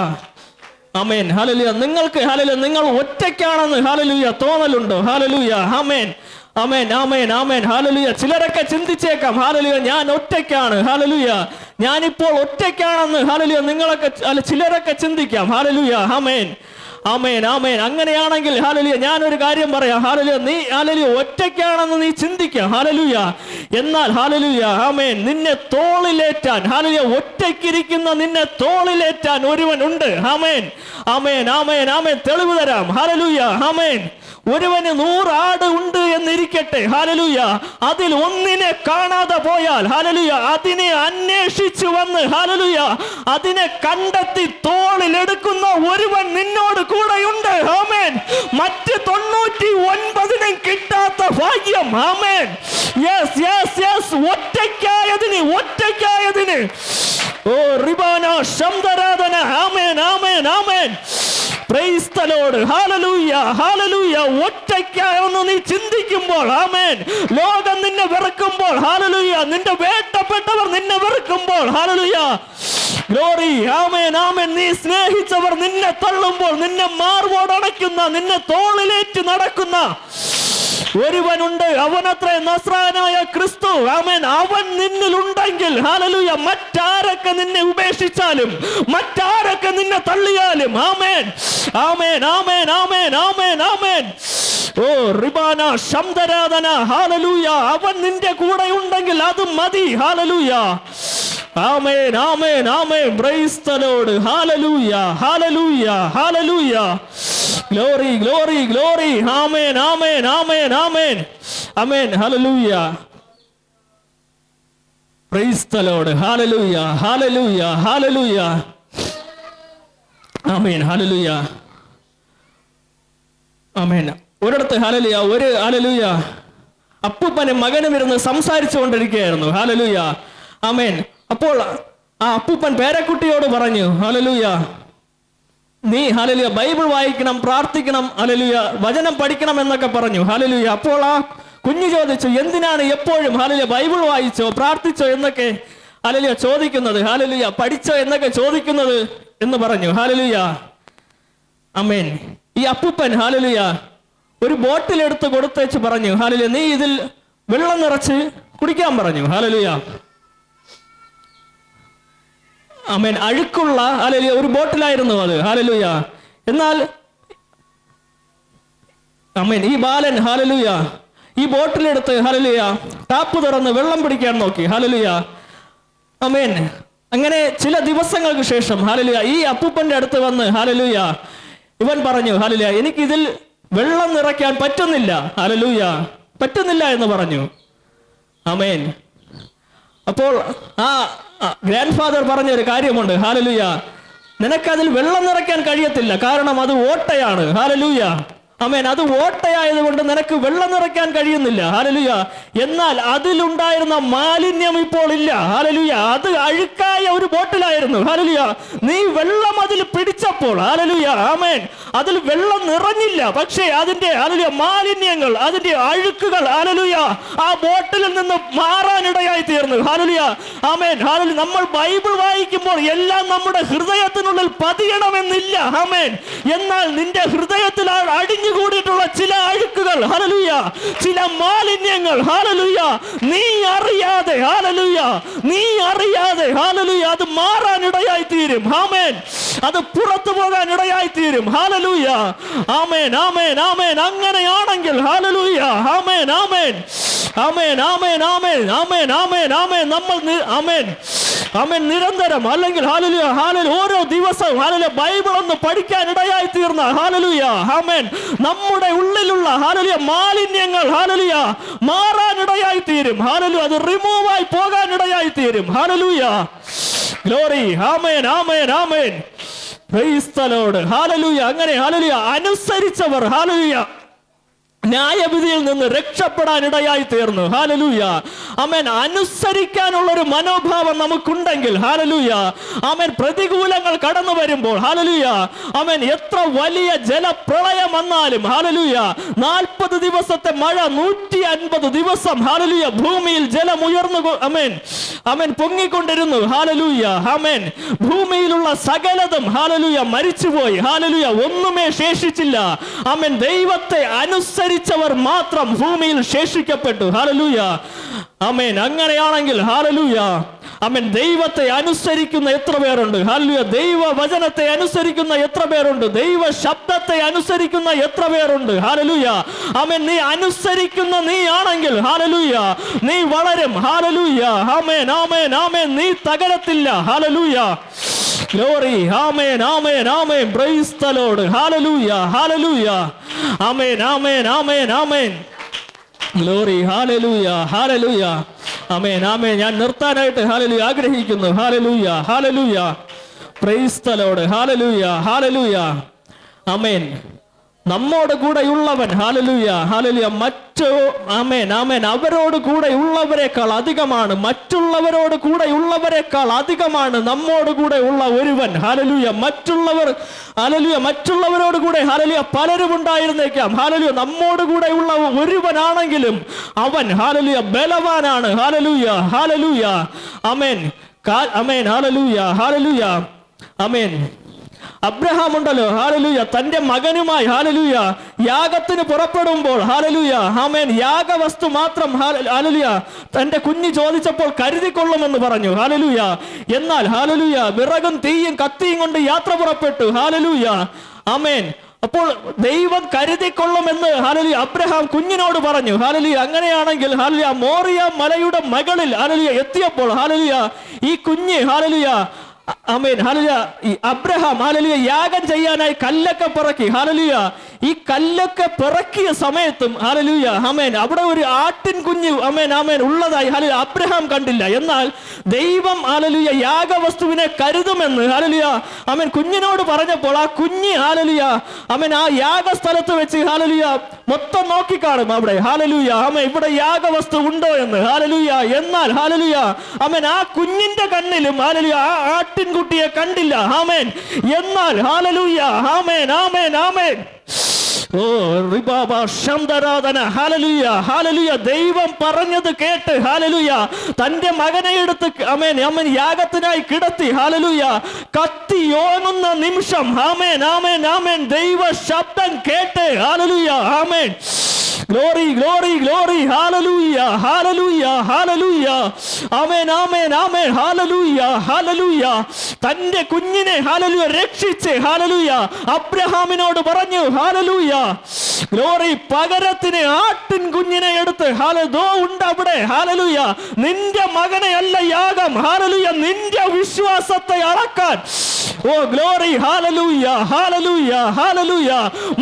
ആമേൻ ഹല്ലേലൂയ. നിങ്ങൾക്ക് ഹല്ലേലൂയ നിങ്ങൾ ഒറ്റയ്ക്കാണെന്ന് ഹല്ലേലൂയ തോന്നലുണ്ടോ? ഹല്ലേലൂയ ആമേൻ ആമേൻ ആമേൻ ആമേൻ. ഹല്ലേലൂയ. ചിലരൊക്കെ ചിന്തിച്ചേക്കാം ഹല്ലേലൂയ ഞാൻ ഒറ്റയ്ക്കാണ്, ഹല്ലേലൂയ ഞാനിപ്പോൾ ഒറ്റയ്ക്കാണെന്ന് ഹല്ലേലൂയ നിങ്ങളൊക്കെ ചിലരൊക്കെ ചിന്തിക്കാം. ഹല്ലേലൂയ ആമേൻ ആമേൻ ആമേൻ. അങ്ങനെയാണെങ്കിൽ ഹല്ലേലൂയ ഞാനൊരു കാര്യം പറയാം. ഹല്ലേലൂയ നീ ഹല്ലേലൂയ ഒറ്റയ്ക്കാണെന്ന് നീ ചിന്തിക്കാം. ഹല്ലേലൂയ എന്നാൽ ഹല്ലേലൂയ ആമേൻ നിന്നെ തോളിലേറ്റാൻ ഹല്ലേലൂയ ഒറ്റയ്ക്കിരിക്കുന്ന നിന്നെ തോളിലേറ്റാൻ ഒരുവൻ ഉണ്ട്. ആമേൻ ആമേൻ ആമേൻ ആമേൻ. തെളിവ് തരാം. ഹല്ലേലൂയ ആമേൻ. ഒരുവന് 100 ആട് ഉണ്ട് എന്നിരിക്കട്ടെ. ഹല്ലേലൂയ അതിൽ ഒന്നിനെ കാണാതെ പോയാൽ ഹല്ലേലൂയ അതിനെ അന്വേഷിച്ചു വന്ന് ഹല്ലേലൂയ അതിനെ കണ്ടെത്തി തോളിലെടുക്കുന്ന ഒരുവൻ നിന്നോട് കൂടെയുണ്ട്. ആമേൻ. മറ്റ് 99 കിട്ടാത്ത ഭാഗ്യം. ആമേൻ. Yes yes yes. ഒറ്റയ്ക്കായതിന് ഓ റിബാന ശബ്ദരാധന. ആമേൻ ആമേൻ ആമേൻ. Praise the Lord. ഹല്ലേലൂയ ഹല്ലേലൂയ. ഒറ്റയ്ക്കായെന്ന് നീ ചിന്തിക്കുമ്പോൾ ആമേൻ ലോകം നിന്നെ വെറുക്കുമ്പോൾ ഹല്ലേലൂയ നിന്റെ വേണ്ടപ്പെട്ടവർ നിന്നെ വെറുക്കുമ്പോൾ ഹല്ലേലൂയ ഗ്ലോറി ആമേൻ ആമേൻ. നീ സ്നേഹിച്ചവർ നിന്നെ തള്ളുമ്പോൾ നിന്നെ മാർവോടണയ്ക്കുന്ന നിന്നെ തോളിലേറ്റ് നടക്കുന്ന ഒരുവനുണ്ട്. അവനത്രേ നസ്രായനായ ക്രിസ്തു. ആമേൻ. അവൻ നിന്നിലുണ്ടെങ്കിൽ ഹല്ലേലൂയ മറ്റാരൊക്കെ നിന്നെ ഉപേക്ഷിച്ചാലും മറ്റാരൊക്കെ നിന്നെ തള്ളിയാലും ആമേൻ ആമേൻ ആമേൻ ആമേൻ ആമേൻ ആമേൻ. ഓ റിബാന ശബ്ദരാധന. ഹല്ലേലൂയ അവൻ നിന്റെ കൂടെ ഉണ്ടെങ്കിൽ അത് മതി. Hallelujah amen amen amen. Praise the Lord. Hallelujah hallelujah hallelujah. Glory glory glory. Amen amen amen amen amen. Hallelujah. Praise the Lord. Hallelujah hallelujah hallelujah. ആമേൻ ഹല്ലേലൂയ ആമേൻ. ഒരിടത്ത് ഹല്ലേലൂയ ഒരു ഹല്ലേലൂയ അപ്പൂപ്പനും മകനും ഇരുന്ന് സംസാരിച്ചു കൊണ്ടിരിക്കുകയായിരുന്നു. ഹല്ലേലൂയ ആമേൻ. അപ്പോൾ ആ അപ്പൂപ്പൻ പേരക്കുട്ടിയോട് പറഞ്ഞു ഹല്ലേലൂയ നീ ഹല്ലേലൂയ ബൈബിൾ വായിക്കണം, പ്രാർത്ഥിക്കണം, ഹല്ലേലൂയ വചനം പഠിക്കണം എന്നൊക്കെ പറഞ്ഞു. ഹല്ലേലൂയ. അപ്പോൾ ആ കുഞ്ഞ് ചോദിച്ചു, എന്തിനാണ് എപ്പോഴും ഹല്ലേലൂയ ബൈബിൾ വായിച്ചോ പ്രാർത്ഥിച്ചോ എന്നൊക്കെ ഹല്ലേലൂയ ചോദിക്കുന്നത്, ഹല്ലേലൂയ പഠിച്ചോ എന്നൊക്കെ ചോദിക്കുന്നത് എന്ന് പറഞ്ഞു. ഹല്ലേലൂയ. ആമേൻ. ഈ അപ്പൂപ്പൻ ഹല്ലേലൂയ ഒരു ബോട്ടിലെടുത്ത് കൊടുത്തേച്ച് പറഞ്ഞു, ഹല്ലേലൂയ നീ ഇതിൽ വെള്ളം നിറച്ച് കുടിക്കാൻ പറഞ്ഞു. ഹല്ലേലൂയ. ആമേൻ. അഴുക്കുള്ള ഹല്ലേലൂയ ഒരു ബോട്ടിലായിരുന്നു അത്. ഹല്ലേലൂയ. എന്നാൽ ആമേൻ ഈ ബാലൻ ഹല്ലേലൂയ ഈ ബോട്ടിലെടുത്ത് ഹല്ലേലൂയ ടാപ്പ് തുറന്ന് വെള്ളം പിടിക്കാൻ നോക്കി. ഹല്ലേലൂയ. ആമേൻ. അങ്ങനെ ചില ദിവസങ്ങൾക്ക് ശേഷം ഹല്ലേലൂയ ഈ അപ്പൂപ്പന്റെ അടുത്ത് വന്ന് ഹല്ലേലൂയ ഇവൻ പറഞ്ഞു, ഹല്ലേലൂയ എനിക്കിതിൽ വെള്ളം നിറയ്ക്കാൻ പറ്റുന്നില്ല. ഹല്ലേലൂയ പറ്റുന്നില്ല എന്ന് പറഞ്ഞു. ആമേൻ. അപ്പോൾ ആ ഗ്രാൻഡ് ഫാദർ പറഞ്ഞ ഒരു കാര്യമുണ്ട്. ഹല്ലേലൂയ നിനക്കതിൽ വെള്ളം നിറയ്ക്കാൻ കഴിയത്തില്ല, കാരണം അത് ഓട്ടയാണ്. ഹല്ലേലൂയ. ആമേൻ. അത് ഓട്ടയായതുകൊണ്ട് നിനക്ക് വെള്ളം നിറയ്ക്കാൻ കഴിയുന്നില്ല. ഹല്ലേലൂയ. എന്നാൽ അതിലുണ്ടായിരുന്ന മാലിന്യം ഇപ്പോൾ ഇല്ല. ഹല്ലേലൂയ. അത് അഴുക്കായ ഒരു ബോട്ടിലായിരുന്നു. ഹല്ലേലൂയ. നീ വെള്ളം അതിൽ പിടിച്ചപ്പോൾ ഹല്ലേലൂയ ആമേൻ അതിൽ വെള്ളം നിറഞ്ഞില്ല, പക്ഷേ അതിന്റെ ഹല്ലേലൂയ മാലിന്യങ്ങൾ, അതിന്റെ അഴുക്കുകൾ ഹല്ലേലൂയ ആ ബോട്ടിലിൽ നിന്ന് മാറാനിടയായി തീർന്നു. ഹല്ലേലൂയ. ആമേൻ. ഹല്ലേലൂയ. നമ്മൾ ബൈബിൾ വായിക്കുമ്പോൾ എല്ലാം നമ്മുടെ ഹൃദയത്തിനുള്ളിൽ പതിയണമെന്നില്ല. ആമേൻ. എന്നാൽ നിന്റെ ഹൃദയത്തിൽ കൂടിയിട്ടുള്ള ചില അഴുക്കുകൾ ഹല്ലേലൂയ ചില മാലിന്യങ്ങൾ ഹല്ലേലൂയ നീ അറിയാതെ ഹല്ലേലൂയ അത് മാറാനിടയായി തീരും. ആമേൻ. അത് പുറത്തു പോകാൻ ഇടയായി തീരും. ഹല്ലേലൂയ. ആമേൻ. ആമേൻ. ആമേൻ. അങ്ങനെയാണെങ്കിൽ ഹല്ലേലൂയ ആമേൻ. ആമേൻ. ആമേൻ. ആമേൻ. ആമേൻ. ആമേൻ. ആമേൻ. ആമേൻ. നമ്മൾ ആമേൻ ആമേൻ നിരന്തരം അല്ലെങ്കിൽ ഹല്ലേലൂയ ഹല്ലേലൂയ ഓരോ ദിവസവും ഹല്ലേലൂയ ബൈബിൾ ഒന്ന് പഠിക്കാൻ ഇടയായി തീർന്ന ഹല്ലേലൂയ ആമേൻ നമ്മുടെ ഉള്ളിലുള്ള ഹല്ലേലൂയ മാലിന്യങ്ങൾ ഹല്ലേലൂയ മാറാനിടയായി തീരും. ഹല്ലേലൂയ അത് റിമൂവ് ആയി പോകാൻ ഇടയായി തീരും. Hallelujah. Glory. Amen. Amen. Amen. Praise the Lord. Hallelujah. അങ്ങനെ ഹല്ലേലൂയ അനുസരിച്ചവർ ഹല്ലേലൂയ ന്യായവിധിയിൽ നിന്ന് രക്ഷപ്പെടാൻ ഇടയായി തീർന്നു. ഹല്ലേലൂയ. ആമേൻ. അനുസരിക്കാനുള്ള ഒരു മനോഭാവം നമുക്കുണ്ടെങ്കിൽ ഹല്ലേലൂയ ആമേൻ പ്രതികൂലങ്ങൾ കടന്നു വരുമ്പോൾ ഹല്ലേലൂയ ആമേൻ എത്ര വലിയ ജലപ്രളയം വന്നാലും ഹല്ലേലൂയ 40 ദിവസത്തെ മഴ 150 ദിവസം ഹല്ലേലൂയ ഭൂമിയിൽ ജലം ഉയർന്നു ആമേൻ ആമേൻ പൊങ്ങിക്കൊണ്ടിരുന്നു. ഹല്ലേലൂയ. ആമേൻ. ഭൂമിയിലുള്ള സകലതും ഹല്ലേലൂയ മരിച്ചുപോയി. ഹല്ലേലൂയ ഒന്നുമേ ശേഷിച്ചില്ല. ആമേൻ. ദൈവത്തെ അനുസരിച്ചവർ മാത്രം ഭൂമിയിൽ ശേഷിക്കപ്പെട്ടു. ഹല്ലേലൂയ. ആമേൻ. അങ്ങനെയാണെങ്കിൽ ഹല്ലേലൂയ ആമേൻ ദൈവത്തെ അനുസരിക്കുന്ന എത്ര പേരുണ്ട്? ഹല്ലേലൂയ. ദൈവ വചനത്തെ അനുസരിക്കുന്ന എത്ര പേരുണ്ട്? ദൈവ ശബ്ദത്തെ അനുസരിക്കുന്ന എത്ര പേരുണ്ട്? ഹല്ലേലൂയ. ആമേൻ. നീ അനുസരിക്കുന്ന നീ ആണെങ്കിൽ ഹല്ലേലൂയ നീ വളരും. ഹല്ലേലൂയ. ആമേൻ. ആമേൻ. ആമേൻ. നീ തകരത്തില്ല. ഹല്ലേലൂയ. Glory. Amen. Amen. Amen. Praise the Lord. Hallelujah. Hallelujah. Amen. Amen. Amen. Amen. Glory. Hallelujah. Hallelujah. ആമേൻ. ആമേൻ. ഞാൻ നിർത്താനായിട്ട് ഹല്ലേലൂയ ആഗ്രഹിക്കുന്നു. ഹല്ലേലൂയ. ഹല്ലേലൂയ. Praise the Lord. Hallelujah. Hallelujah. ആമേൻ. നമ്മോട് കൂടെയുള്ളവൻ ഹല്ലേലൂയ ഹല്ലേലൂയ ആമേൻ ആമേൻ അവരോട് കൂടെ ഉള്ളവരെക്കാൾ അധികമാണ്, മറ്റുള്ളവരോട് കൂടെ ഉള്ളവരെക്കാൾ അധികമാണ് നമ്മോട് കൂടെ ഉള്ള ഒരുവൻ. ഹല്ലേലൂയ. മറ്റുള്ളവരോട് കൂടെ ഹല്ലേലൂയ പലരും ഉണ്ടായിരുന്നേക്കാം. ഹല്ലേലൂയ. നമ്മോട് കൂടെ ഉള്ള ഒരുവനാണെങ്കിലും അവൻ ഹല്ലേലൂയ ബലവാനാണ്. ഹല്ലേലൂയ. ഹല്ലേലൂയ. ആമേൻ. ആമേൻ. ഹല്ലേലൂയ. ഹല്ലേലൂയ. ആമേൻ. അബ്രഹാം ഉണ്ടല്ലോ ഹല്ലേലൂയ തന്റെ മകനുമായി ഹല്ലേലൂയ യാഗത്തിന് പുറപ്പെടുമ്പോൾ ഹല്ലേലൂയ ആമേൻ യാഗവസ്തു മാത്രം ഹല്ലേലൂയ തന്റെ കുഞ്ഞ് ചോദിച്ചപ്പോൾ കരുതിക്കൊള്ളുമെന്ന് പറഞ്ഞു. ഹല്ലേലൂയ. എന്നാൽ ഹല്ലേലൂയ വിറകും തീയും കത്തിയും കൊണ്ട് യാത്ര പുറപ്പെട്ടു. ഹല്ലേലൂയ. ആമേൻ. അപ്പോൾ ദൈവം കരുതിക്കൊള്ളുമെന്ന് ഹല്ലേലൂയ അബ്രഹാം കുഞ്ഞിനോട് പറഞ്ഞു. ഹല്ലേലൂയ. അങ്ങനെയാണെങ്കിൽ ഹല്ലേലൂയ മോറിയ മലയുടെ മകളിൽ ഹല്ലേലൂയ എത്തിയപ്പോൾ ഹല്ലേലൂയ ഈ കുഞ്ഞ് ഹല്ലേലൂയ ആമേൻ ഹല്ലേലൂയ ഈ അബ്രഹാം ഹല്ലേലൂയ യാഗം ചെയ്യാനായി കല്ലൊക്കെ പിറക്കി. ഹല്ലേലൂയ. ഈ കല്ലൊക്കെ പിറക്കിയ സമയത്തും ഹല്ലേലൂയ ആമേൻ അവിടെ ഒരു ആട്ടിൻ കുഞ്ഞ് ആമേൻ ആമേൻ ഉള്ളതായി ഹല്ലേലൂയ അബ്രഹാം കണ്ടില്ല. എന്നാൽ ദൈവം ഹല്ലേലൂയ യാഗവസ്തുവിനെ കരുതുമെന്ന് ഹല്ലേലൂയ ആമേൻ കുഞ്ഞിനോട് പറഞ്ഞപ്പോൾ ആ കുഞ്ഞ് ഹല്ലേലൂയ ആമേൻ ആ യാഗസ്ഥലത്ത് വെച്ച് ഹല്ലേലൂയ മൊത്തം നോക്കിക്കാണും അവിടെ. ഹല്ലേലൂയ. ആമേൻ. ഇവിടെ യാഗവസ്തു ഉണ്ടോ എന്ന്. ഹല്ലേലൂയ. എന്നാൽ ഹല്ലേലൂയ ആമേൻ ആ കുഞ്ഞിന്റെ കണ്ണിലും ഹല്ലേലൂയ ആ ആട്ടിൻകുട്ടിയെ കണ്ടില്ല. ആമേൻ. എന്നാൽ ഹല്ലേലൂയ ആമേൻ ആമേൻ ആമേൻ ഓ റിബാബ ശംദരാധന. ഹല്ലേലൂയ ഹല്ലേലൂയ. ദൈവം പറഞ്ഞത് കേട്ട് ഹല്ലേലൂയ തന്റെ മകനെ എടുത്ത് ആമേൻ ആമേൻ യാഗത്തിനായി കിടത്തി. ഹല്ലേലൂയ. കത്തി ഓങ്ങുന്ന നിമിഷം ആമേൻ ആമേൻ ആമേൻ ദൈവ ശബ്ദം കേട്ട് ഹല്ലേലൂയ ആമേൻ. Glory glory glory. Hallelujah hallelujah hallelujah. ആമേൻ ആമേൻ ആമേൻ. ഹല്ലേലൂയ ഹല്ലേലൂയ. തന്റെ കുഞ്ഞിനെ ഹല്ലേലൂയ രക്ഷിച്ച് ഹല്ലേലൂയ അബ്രഹാമിനോട് പറഞ്ഞു. Hallelujah glory. പകരത്തിന് ആട്ടിൻ കുഞ്ഞിനെ എടുത്ത് ഹല്ലേലൂയ ഉണ്ട് അവിടെ. ഹല്ലേലൂയ. നിന്റെ മകനെ അല്ല യാഗം. ഹല്ലേലൂയ. നിന്റെ വിശ്വാസത്തെ അളക്കാൻ. ഓ ഗ്ലോറി. ഹല്ലേലൂയ ഹല്ലേലൂയ ഹല്ലേലൂയ.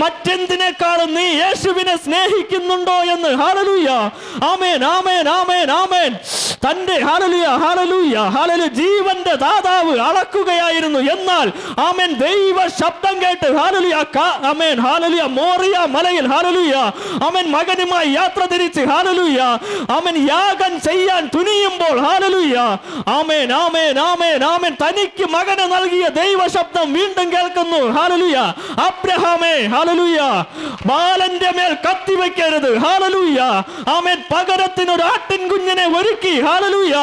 മറ്റെന്തിനേക്കാളും നീ യേശുവിനെ സ്നേഹിക്കുന്നുണ്ടോ എന്ന്. ഹല്ലേലൂയ ആമേൻ ആമേൻ ആമേൻ ആമേൻ. തന്റെ ഹല്ലേലൂയ ഹല്ലേലൂയ ഹല്ലേലൂയ ജീവന്റെ ദാതാവ് അളക്കുകയായിരുന്നു. എന്നാൽ ആമേൻ ദൈവ ശബ്ദം കേട്ട് ഹല്ലേലൂയ ആമേൻ ഹല്ലേലൂയ മോറിയ മലയിൽ ഹല്ലേലൂയ ആമേൻ മകനുമായി യാത്ര തിരിച്ച് ഹല്ലേലൂയ ആമേൻ യാഗം ചെയ്യാൻ തുനിയുമ്പോൾ ഹല്ലേലൂയ ആമേൻ ആമേൻ ആമേൻ ആമേൻ തനിക്ക് മകനെ നൽകിയ ദൈവ ശബ്ദം വീണ്ടും കേൾക്കുന്നു. ഹല്ലേലൂയ അബ്രഹാമേ ഹല്ലേലൂയ ബാലന്റെ മേൽ കത്തി വെക്കരുത്. ഹല്ലേലൂയ ആമേൻ പകരത്തിന് ഒരു ആട്ടിൻ കുഞ്ഞിനെ ഒരുക്കി. ഹല്ലേലൂയ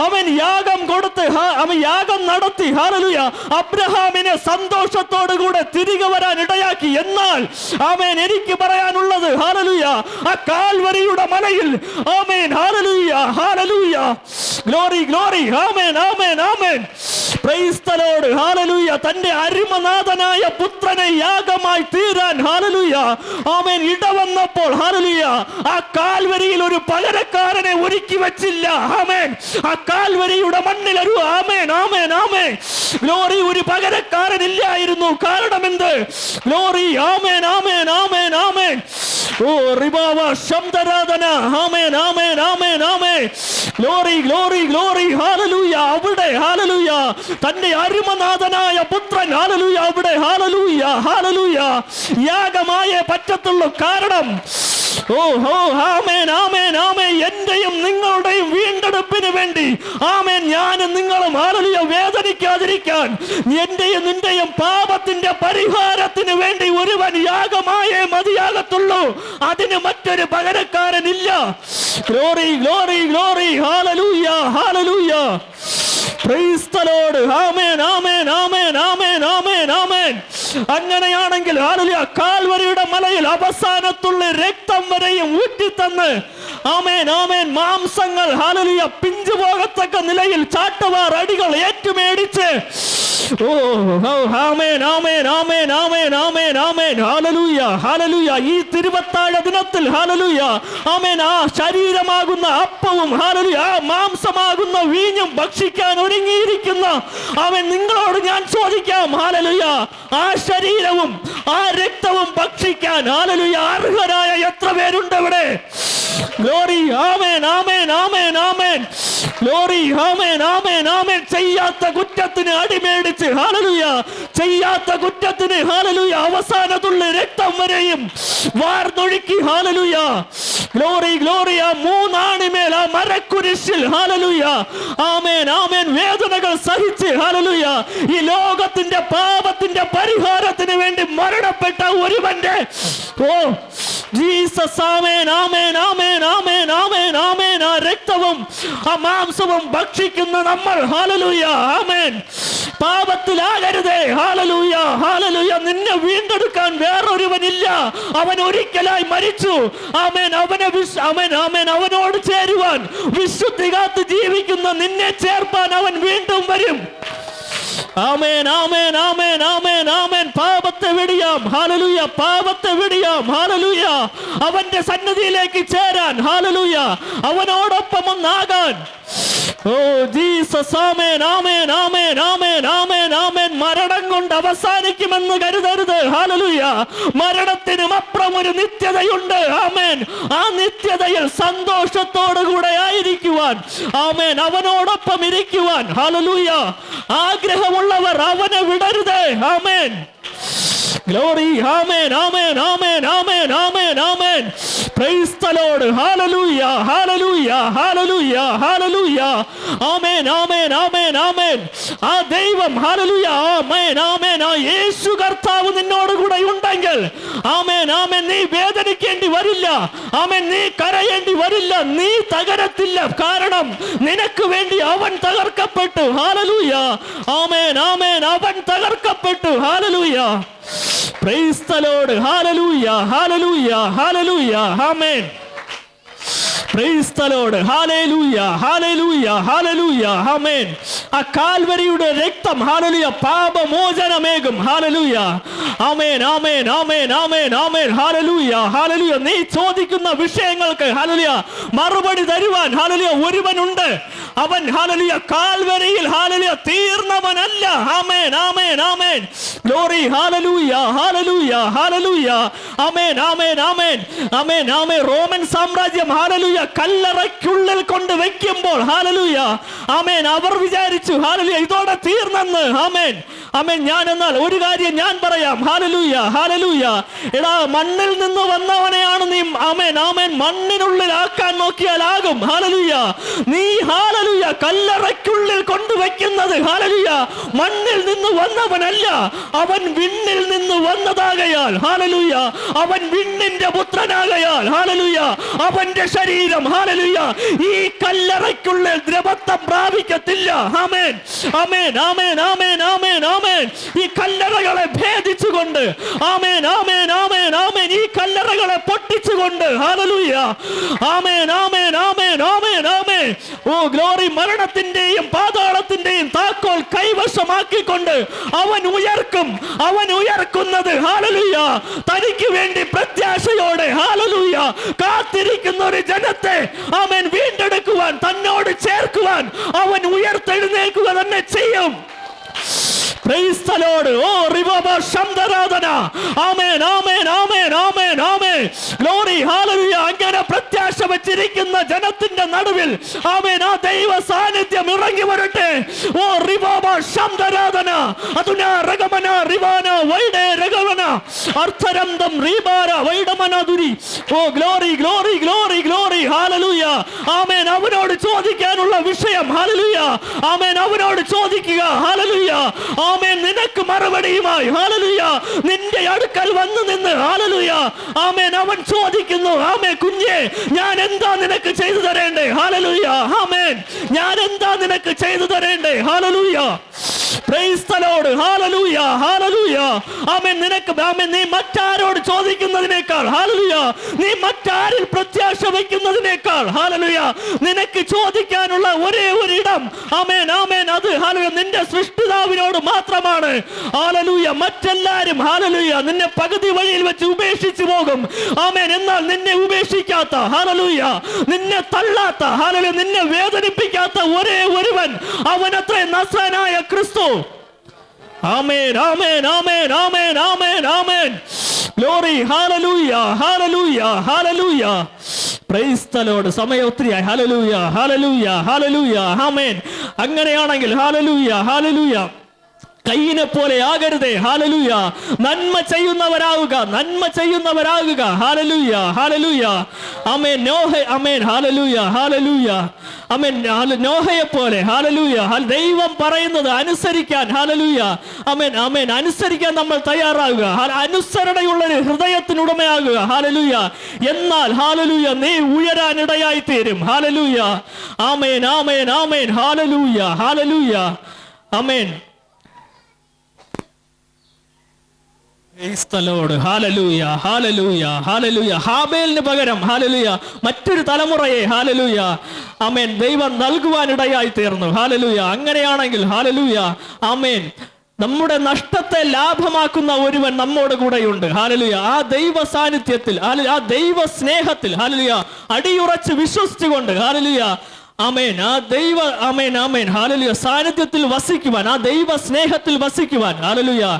അവൻ യാഗം കൊടുത്ത് അവൻ യാഗം നടത്തി. ഹല്ലേലൂയ അബ്രഹാമിനെ സന്തോഷത്തോടു കൂടെ തിരികെ വരാൻ ഇടയാക്കി. എന്നാൽ ആമേൻ എനിക്ക് പറയാനുള്ളത് ഹല്ലേലൂയ ആ കാൽവരിയുടെ മലയിൽ amen hallelujah hallelujah glory glory amen amen amen praise the Lord. Hallelujah തന്റെ അരുമനാഥനായ പുത്രനെ യാഗമായി തീരാൻ ഹല്ലേലൂയ ആമേൻ ഇടവന്നപ്പോൾ ഹല്ലേലൂയ ആ കാൽവരിയിൽ ഒരു പകരക്കാരനെ ഒരുക്കി വെച്ചില്ല. ആമേൻ ആ കാൽവരിയുടെ മണ്ണിൽ ഒരു ആമേൻ ആമേൻ ആമേൻ ഗ്ലോറി ഒരു പകരക്കാരൻ ഇല്ലായിരുന്നു. കാരണം എന്ത്? ഗ്ലോറി ആമേൻ ആമേൻ ആമേൻ ആമേൻ ഓ റിബാവ ശംദരാധന. ആമേൻ ആമേൻ ആമേൻ ആമേൻ ഗ്ലോറി ഗ്ലോറി ഗ്ലോറി. ഹല്ലേലൂയ അവിടെ ഹല്ലേലൂയ തന്റെ അരുമനാഥനായ പുത്രൻ ഹല്ലേലൂയ അവിടെ ഹല്ലേലൂയ ഹല്ലേലൂയ യാഗമായേ പറ്റത്തുള്ളൂ. കാരണം ഓ ഹോ ആമേൻ ആമേൻ ആമേൻ എന്റെയും നിങ്ങളുടെയും വീണ്ടെടുപ്പിന് വേണ്ടി ആമേൻ ഞാനും നിങ്ങളും ഹല്ലേലൂയ വേദനിക്കാതിരിക്കാൻ എന്റെയും നിന്റെയും പാപത്തിന്റെ പരിഹാരത്തിന് വേണ്ടി ഒരുവൻ യാഗമായേ മതിയാകത്തുള്ളൂ. അതിന് മറ്റൊരു പകരക്കാരനില്ല. Glory glory glory. ഹല്ലേലൂയ ഹല്ലേലൂയ പ്രൈസ് ദി ലോർഡ്. ആമേൻ ആമേൻ ആമേൻ ആമേൻ ആമേൻ ആമേൻ. അങ്ങനെയാണെങ്കിൽ ഹല്ലേലൂയ കാൽവരിയുടെ മലയിൽ അവസാനത്തുള്ള രക്തം വരെയും ഊറ്റിത്തന്ന് ആമേൻ ആമേൻ മാംസങ്ങൾ ഹല്ലേലൂയ പിഞ്ചു പോകത്തക്ക നിലയിൽ ചാട്ടവാർ അടികൾ ഏറ്റുമേടിച്ച് ഓ ആമേൻ ആമേൻ ആമേൻ ആമേൻ ആമേൻ ആമേൻ ഹല്ലേലൂയ ഹല്ലേലൂയ ഈ തിരുവത്താഴ ദിനത്തിൽ ഹല്ലേലൂയ ആമേൻ ആ ശരീരമാകുന്ന അപ്പവും ഹല്ലേലൂയ ആ മാംസമാകുന്ന വീഞ്ഞും ഭക്ഷിക്കാൻ ഒരുങ്ങിയിരിക്കുന്ന അവൻ നിങ്ങളോട് ഞാൻ ചോദിക്കാം ഹല്ലേലൂയ ആ ശരീരവും ആ രക്തവും ഭക്ഷിക്കാൻ ഹല്ലേലൂയ അർഹരായ എത്ര പേരുണ്ട് ഇവിടെ? ഗ്ലോറി ആമേൻ ആമേൻ ആമേൻ ആമേൻ ഗ്ലോറി ആമേൻ ആമേൻ ആമേൻ. ചെയ്യാത്ത കുറ്റത്തിന് അടിമേടിച്ച് ഹല്ലേലൂയ ചെയ്യാത്ത കുറ്റത്തിന് ഹല്ലേലൂയ അവസാനത്തുള്ള രക്തം വരെയും വാർന്നൊഴുക്കി ഹല്ലേലൂയ ഗ്ലോറി ഗ്ലോറി ആ മൂന്നാണിമേൽ ആ മരക്കുരിശിൽ ഹല്ലേലൂയ ആമേൻ ആമേൻ വേദനകൾ സഹിച്ച് ഹല്ലേലൂയ ഈ ലോകത്തിന്റെ പാപത്തിന്റെ പരിഹാരത്തിന് വേണ്ടി മരണപ്പെട്ട ഒരുവന്റെ ഓ ജീസസ് ആമേൻ ആമേൻ ആമേൻ ആമേൻ ആമേൻ ആമേൻ ആ രക്തവും ആ മാംസവും ഭക്ഷിക്കുന്ന നമ്മൾ ഹല്ലേലൂയ ആമേൻ പാപത്തിലാകരുതേ. ഹല്ലേലൂയ ഹല്ലേലൂയ. നിന്നെ വീണ്ടെടുക്കാൻ വേറൊരുവനില്ല. അവൻ ഒരിക്കലായി മരിച്ചു. ആമേൻ ആമേൻ ആമേൻ അവനോട് ചേരുവാൻ വിശുദ്ധി കാത്ത് ജീവിക്കുന്ന നിന്നെ ചേർപ്പാൻ അവൻ വീണ്ടും വരും. ആമേൻ ആമേൻ ആമേൻ ആമേൻ ആമേൻ. പാപത്തെ വെടിയാം ഹല്ലേലൂയ പാപത്തെ വെടിയാം ഹല്ലേലൂയ അവന്റെ സന്നിധിയിലേക്ക് ചേരാൻ ഹല്ലേലൂയ അവനോടൊപ്പം ഒന്നാകാൻ. ഓ ജീസസ് ആമേൻ ആമേൻ ആമേൻ ആമേൻ ആമേൻ ആമേൻ. മരണം കൊണ്ട് അവസാനിക്കുമെന്ന് കരുതരുത്. ഹല്ലേലൂയ മരണത്തിനും അപ്പുറം ഒരു നിത്യതയുണ്ട്. ആമേൻ ആ നിത്യതയിൽ സന്തോഷത്തോടു കൂടെ ആയിരിക്കുവാൻ ആമേൻ അവനോടൊപ്പം ഇരിക്കുവാൻ ഹല്ലേലൂയ ആഗ്രഹമുള്ളവർ അവനെ വിടരുത്. ആമേൻ Glory. Amen. Amen. Amen. Amen. Amen. Amen. Praise the Lord. Hallelujah. Hallelujah. Hallelujah. Hallelujah. Amen. Amen. Amen. Amen. ആ ദൈവം ഹല്ലേലൂയ. ആമേൻ. ആമേൻ. ആ യേശു കർത്താവ് നിന്നോട് കൂടെ ഉണ്ടെങ്കിൽ ആമേൻ. ആമേൻ. നീ വേദനിക്കേണ്ടി വരില്ല. ആമേൻ. നീ കരയേണ്ടി വരില്ല. നീ തകരത്തില്ല. കാരണം നിനക്ക് വേണ്ടി അവൻ തകർക്കപ്പെട്ടു. ഹല്ലേലൂയ. ആമേൻ. ആമേൻ. അവൻ തകർക്കപ്പെട്ടു. Hallelujah. Praise the Lord. Hallelujah. Hallelujah. Hallelujah. Amen. Praise the Lord. Hallelujah. Hallelujah. Hallelujah. Amen. ആ കാൽവരിയുടെ രക്തം ഹല്ലേലൂയ പാപമോചനമേകും. ഹല്ലേലൂയ. ആമേൻ. ആമേൻ. ആമേൻ. ആമേൻ. ആമേൻ. ഹല്ലേലൂയ. ഹല്ലേലൂയ. നീ ചോദിക്കുന്ന വിഷയങ്ങൾക്ക് ഹല്ലേലൂയ മറുപടി തരുവാൻ ഹല്ലേലൂയ ഒരുവനുണ്ട്. അവൻ ഹല്ലേലൂയ കാൽവരിയിൽ ഹല്ലേലൂയ തീർന്നവനല്ല. ആമേൻ. ആമേൻ. ആമേൻ. ഗ്ലോറി. ഹല്ലേലൂയ. ഹല്ലേലൂയ. ഹല്ലേലൂയ. ആമേൻ. ആമേൻ. ആമേൻ. ആമേൻ. ആമേൻ. റോമൻ സാമ്രാജ്യം ഹല്ലേലൂയ കല്ലറയ്ക്കുള്ളിൽ കൊണ്ട് വെക്കുമ്പോൾ ഹല്ലേലൂയ ആമേൻ അവർ വിചാരിച്ചു ഹല്ലേലൂയ ഇതോടെ തീർന്നെന്ന്. ആമേൻ. ആമേൻ. ഞാൻ എന്നാൽ ഒരു കാര്യം ഞാൻ പറയാം. ഹല്ലേലൂയ. ഹല്ലേലൂയ. എടാ മണ്ണിൽ നിന്ന് വന്നവനെയാണ് നീ ആമേൻ. ആമേൻ. മണ്ണിനുള്ളിലാക്കാൻ നോക്കിയാലാകും. ഹല്ലേലൂയ. നീ ഹല്ലേലൂയ കല്ലറയ്ക്കുള്ളിൽ കൊണ്ടുവയ്ക്കുന്നത് ഹല്ലേലൂയ മണ്ണിൽ നിന്ന് വന്നവനല്ല, അവൻ വിണ്ണിൽ നിന്ന് വന്നതാകയാൽ ഹല്ലേലൂയ അവൻ വിണ്ണിന്റെ പുത്രനാകയാൽ ഹല്ലേലൂയ അവന്റെ ശരീരം ഹല്ലേലൂയ ഈ കല്ലറയ്ക്കുള്ളിൽ ദ്രവത്വം പ്രാപിക്കത്തില്ല. ആമേൻ. ആമേൻ. ആമേൻ. ആമേൻ. ആമേൻ. ആമേൻ. ഈ കല്ലറകളെ ഭേദിച്ചുകൊണ്ട് ആമേൻ. ആമേൻ. ആമേൻ. ആമേൻ. ഈ കല്ലറകളെ പൊട്ടിച്ചുകൊണ്ട് ഹല്ലേലൂയ ആമേൻ. ആമേൻ. ആമേൻ. ആമേൻ. ആമേൻ. ഓ ഗ്ലോറി. മരണത്തിന്റെയും പാതാളത്തിന്റെയും താക്കോൽ കൈവശമാക്കിക്കൊണ്ട് അവൻ ഉയർക്കും. അവൻ ഉയർക്കുന്നത് ഹല്ലേലൂയ തനിക്ക് വേണ്ടി പ്രത്യാശയോടെ ഹല്ലേലൂയ കാത്തിരിക്കുന്ന ഒരു ജനത്തെ അവൻ വീണ്ടെടുക്കുവാൻ തന്നോട് ചേർക്കുവാൻ അവൻ ഉയർത്തെഴുന്നേൽക്കുക തന്നെ ചെയ്യും. Praise the Lord. Oh, Rivaba Shamdaradana. Amen. Amen. Amen. Amen. Amen. Glory. Hallelujah. അങ്ങനെ പ്രത്യാശ വെച്ചിരിക്കുന്ന ജനത്തിന്റെ നടുവിൽ ആമേൻ ആ ദൈവ സാന്നിധ്യം ഇറങ്ങി വരട്ടെ. ഓ റിവാബ ശംദരാധന അതുന രഗമന റിവാന വൈഡേ രഗമന അർത്ഥരന്തം റിബാര വൈഡമനദുരി. ഓ ഗ്ലോറി ഗ്ലോറി ഗ്ലോറി ഗ്ലോറി. ഹല്ലേലൂയ. ആമേൻ. അവനോട് ചോദിക്കാനുള്ള വിഷയം ഹല്ലേലൂയ ആമേൻ അവനോട് ചോദിക്കുക. ഹല്ലേലൂയ. ആമേൻ. നിനക്ക് മറുപടിയുമായി ഹല്ലേലൂയ നിന്റെ അടുക്കൽ വന്നു നിന്ന് ഹല്ലേലൂയ ആമേൻ അവൻ ചോദിക്കുന്നു. ആമേൻ കുഞ്ഞേ ഞാൻ എന്താ നിനക്ക് ചെയ്തു തരേണ്ടേ? ഹല്ലേലൂയ. ആമേൻ. ഞാൻ എന്താ നിനക്ക് ചെയ്തു തരേണ്ടേ? ഹല്ലേലൂയ. Praise the Lord. ഹല്ലേലൂയ. ഹല്ലേലൂയ. ആമേൻ. നിനക്ക് ആമേൻ നീ മറ്റാരോട് ചോദിക്കുന്നതിനേക്കാൾ ഹല്ലേലൂയ നീ മറ്റാരിൽ പ്രത്യാശ വയ്ക്കുന്നതിനേക്കാൾ ഹല്ലേലൂയ നിനക്ക് ചോദിക്കാനുള്ള ഒരേ ഒരു ഇടം ആമേൻ. ആമേൻ. അത് ഹല്ലേലൂയ നിന്റെ സൃഷ്ടിതാവിനോട് മാത്രമാണ്. ഹല്ലേലൂയ. മറ്റെല്ലാരും ഹല്ലേലൂയ നിന്നെ പകുതി വഴിയിൽ വെച്ച് ഉപേക്ഷിച്ചു പോകും. ആമേൻ. എന്നാൽ നിന്നെ ഉപേക്ഷിക്കാത്ത ഹല്ലേലൂയ നിന്നെ തള്ളാത്ത ഹല്ലേലൂയ നിന്നെ വേദനിപ്പിക്കാത്ത ഒരേ ഒരുവൻ അവനത്രേ നസ്രായനായ ക്രിസ്തു. ആമേൻ. ആമേൻ. ആമേൻ. ആമേൻ. ആമേൻ. ആമേൻ. ഗ്ലോറി. ഹല്ലേലൂയ. ഹല്ലേലൂയ. ഹല്ലേലൂയ. Praise the Lord. സമയം ഒത്തിരിയായി. ഹല്ലേലൂയ. ഹല്ലേലൂയ. ഹല്ലേലൂയ. ആമേൻ. അങ്ങനെയാണെങ്കിൽ ഹല്ലേലൂയ. ഹല്ലേലൂയ കയ്യിനെ പോലെ ആകരുതേ. ഹല്ലേലൂയ. നന്മ ചെയ്യുന്നവരാകുക. നന്മ ചെയ്യുന്നവരാകുക. ഹല്ലേലൂയ. ഹല്ലേലൂയ. ആമേൻ. നോഹ ആമേൻ. ഹല്ലേലൂയ. ഹല്ലേലൂയ. ആമേൻ. നോഹയെ പോലെ ഹല്ലേലൂയ ദൈവം പറയുന്നത് അനുസരിക്കാൻ ഹല്ലേലൂയ ആമേൻ. ആമേൻ. അനുസരിക്കാൻ നമ്മൾ തയ്യാറാകുക. അനുസരണയുള്ള ഹൃദയത്തിനുടമയാകുക. ഹല്ലേലൂയ. എന്നാൽ ഹല്ലേലൂയ നീ ഉയരാൻ ഇടയായി തീരും. ഹല്ലേലൂയ. ആമേൻ. ആമേൻ. ആമേൻ. ഹല്ലേലൂയ. ഹല്ലേലൂയ. ആമേൻ. Praise the Lord. ഹല്ലേലൂയ. ഹല്ലേലൂയ. ഹല്ലേലൂയ. ഹാബേലിന് പകരം ഹല്ലേലൂയ മറ്റൊരു തലമുറയെ ഹല്ലേലൂയ ആമേൻ ദൈവം നൽകുവാനിടയായി തീർന്നു. ഹല്ലേലൂയ. അങ്ങനെയാണെങ്കിൽ ഹല്ലേലൂയ ആമേൻ നമ്മുടെ നഷ്ടത്തെ ലാഭമാക്കുന്ന ഒരുവൻ നമ്മോട് കൂടെയുണ്ട്. ഹല്ലേലൂയ. ആ ദൈവ സാന്നിധ്യത്തിൽ ആ ദൈവ സ്നേഹത്തിൽ ഹല്ലേലൂയ അടിയുറച്ച് വിശ്വസിച്ചുകൊണ്ട് ഹല്ലേലൂയ ആമേൻ ആ ദൈവ ആമേൻ ആമേൻ ഹല്ലേലൂയ സാന്നിധ്യത്തിൽ വസിക്കുവാൻ ആ ദൈവ സ്നേഹത്തിൽ വസിക്കുവാൻ ഹല്ലേലൂയ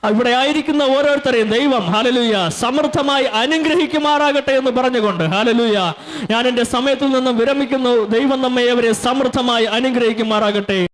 ഇവിടെ ആയിരിക്കുന്ന ഓരോരുത്തരെയും ദൈവം ഹല്ലേലൂയ സമൃദ്ധമായി അനുഗ്രഹിക്കുമാറാകട്ടെ എന്ന് പറഞ്ഞുകൊണ്ട് ഹല്ലേലൂയ ഞാൻ എൻ്റെ സമയത്തിൽ നിന്നും വിരമിക്കുന്നു. ദൈവം നമ്മെ അവരെ സമൃദ്ധമായി അനുഗ്രഹിക്കുമാറാകട്ടെ.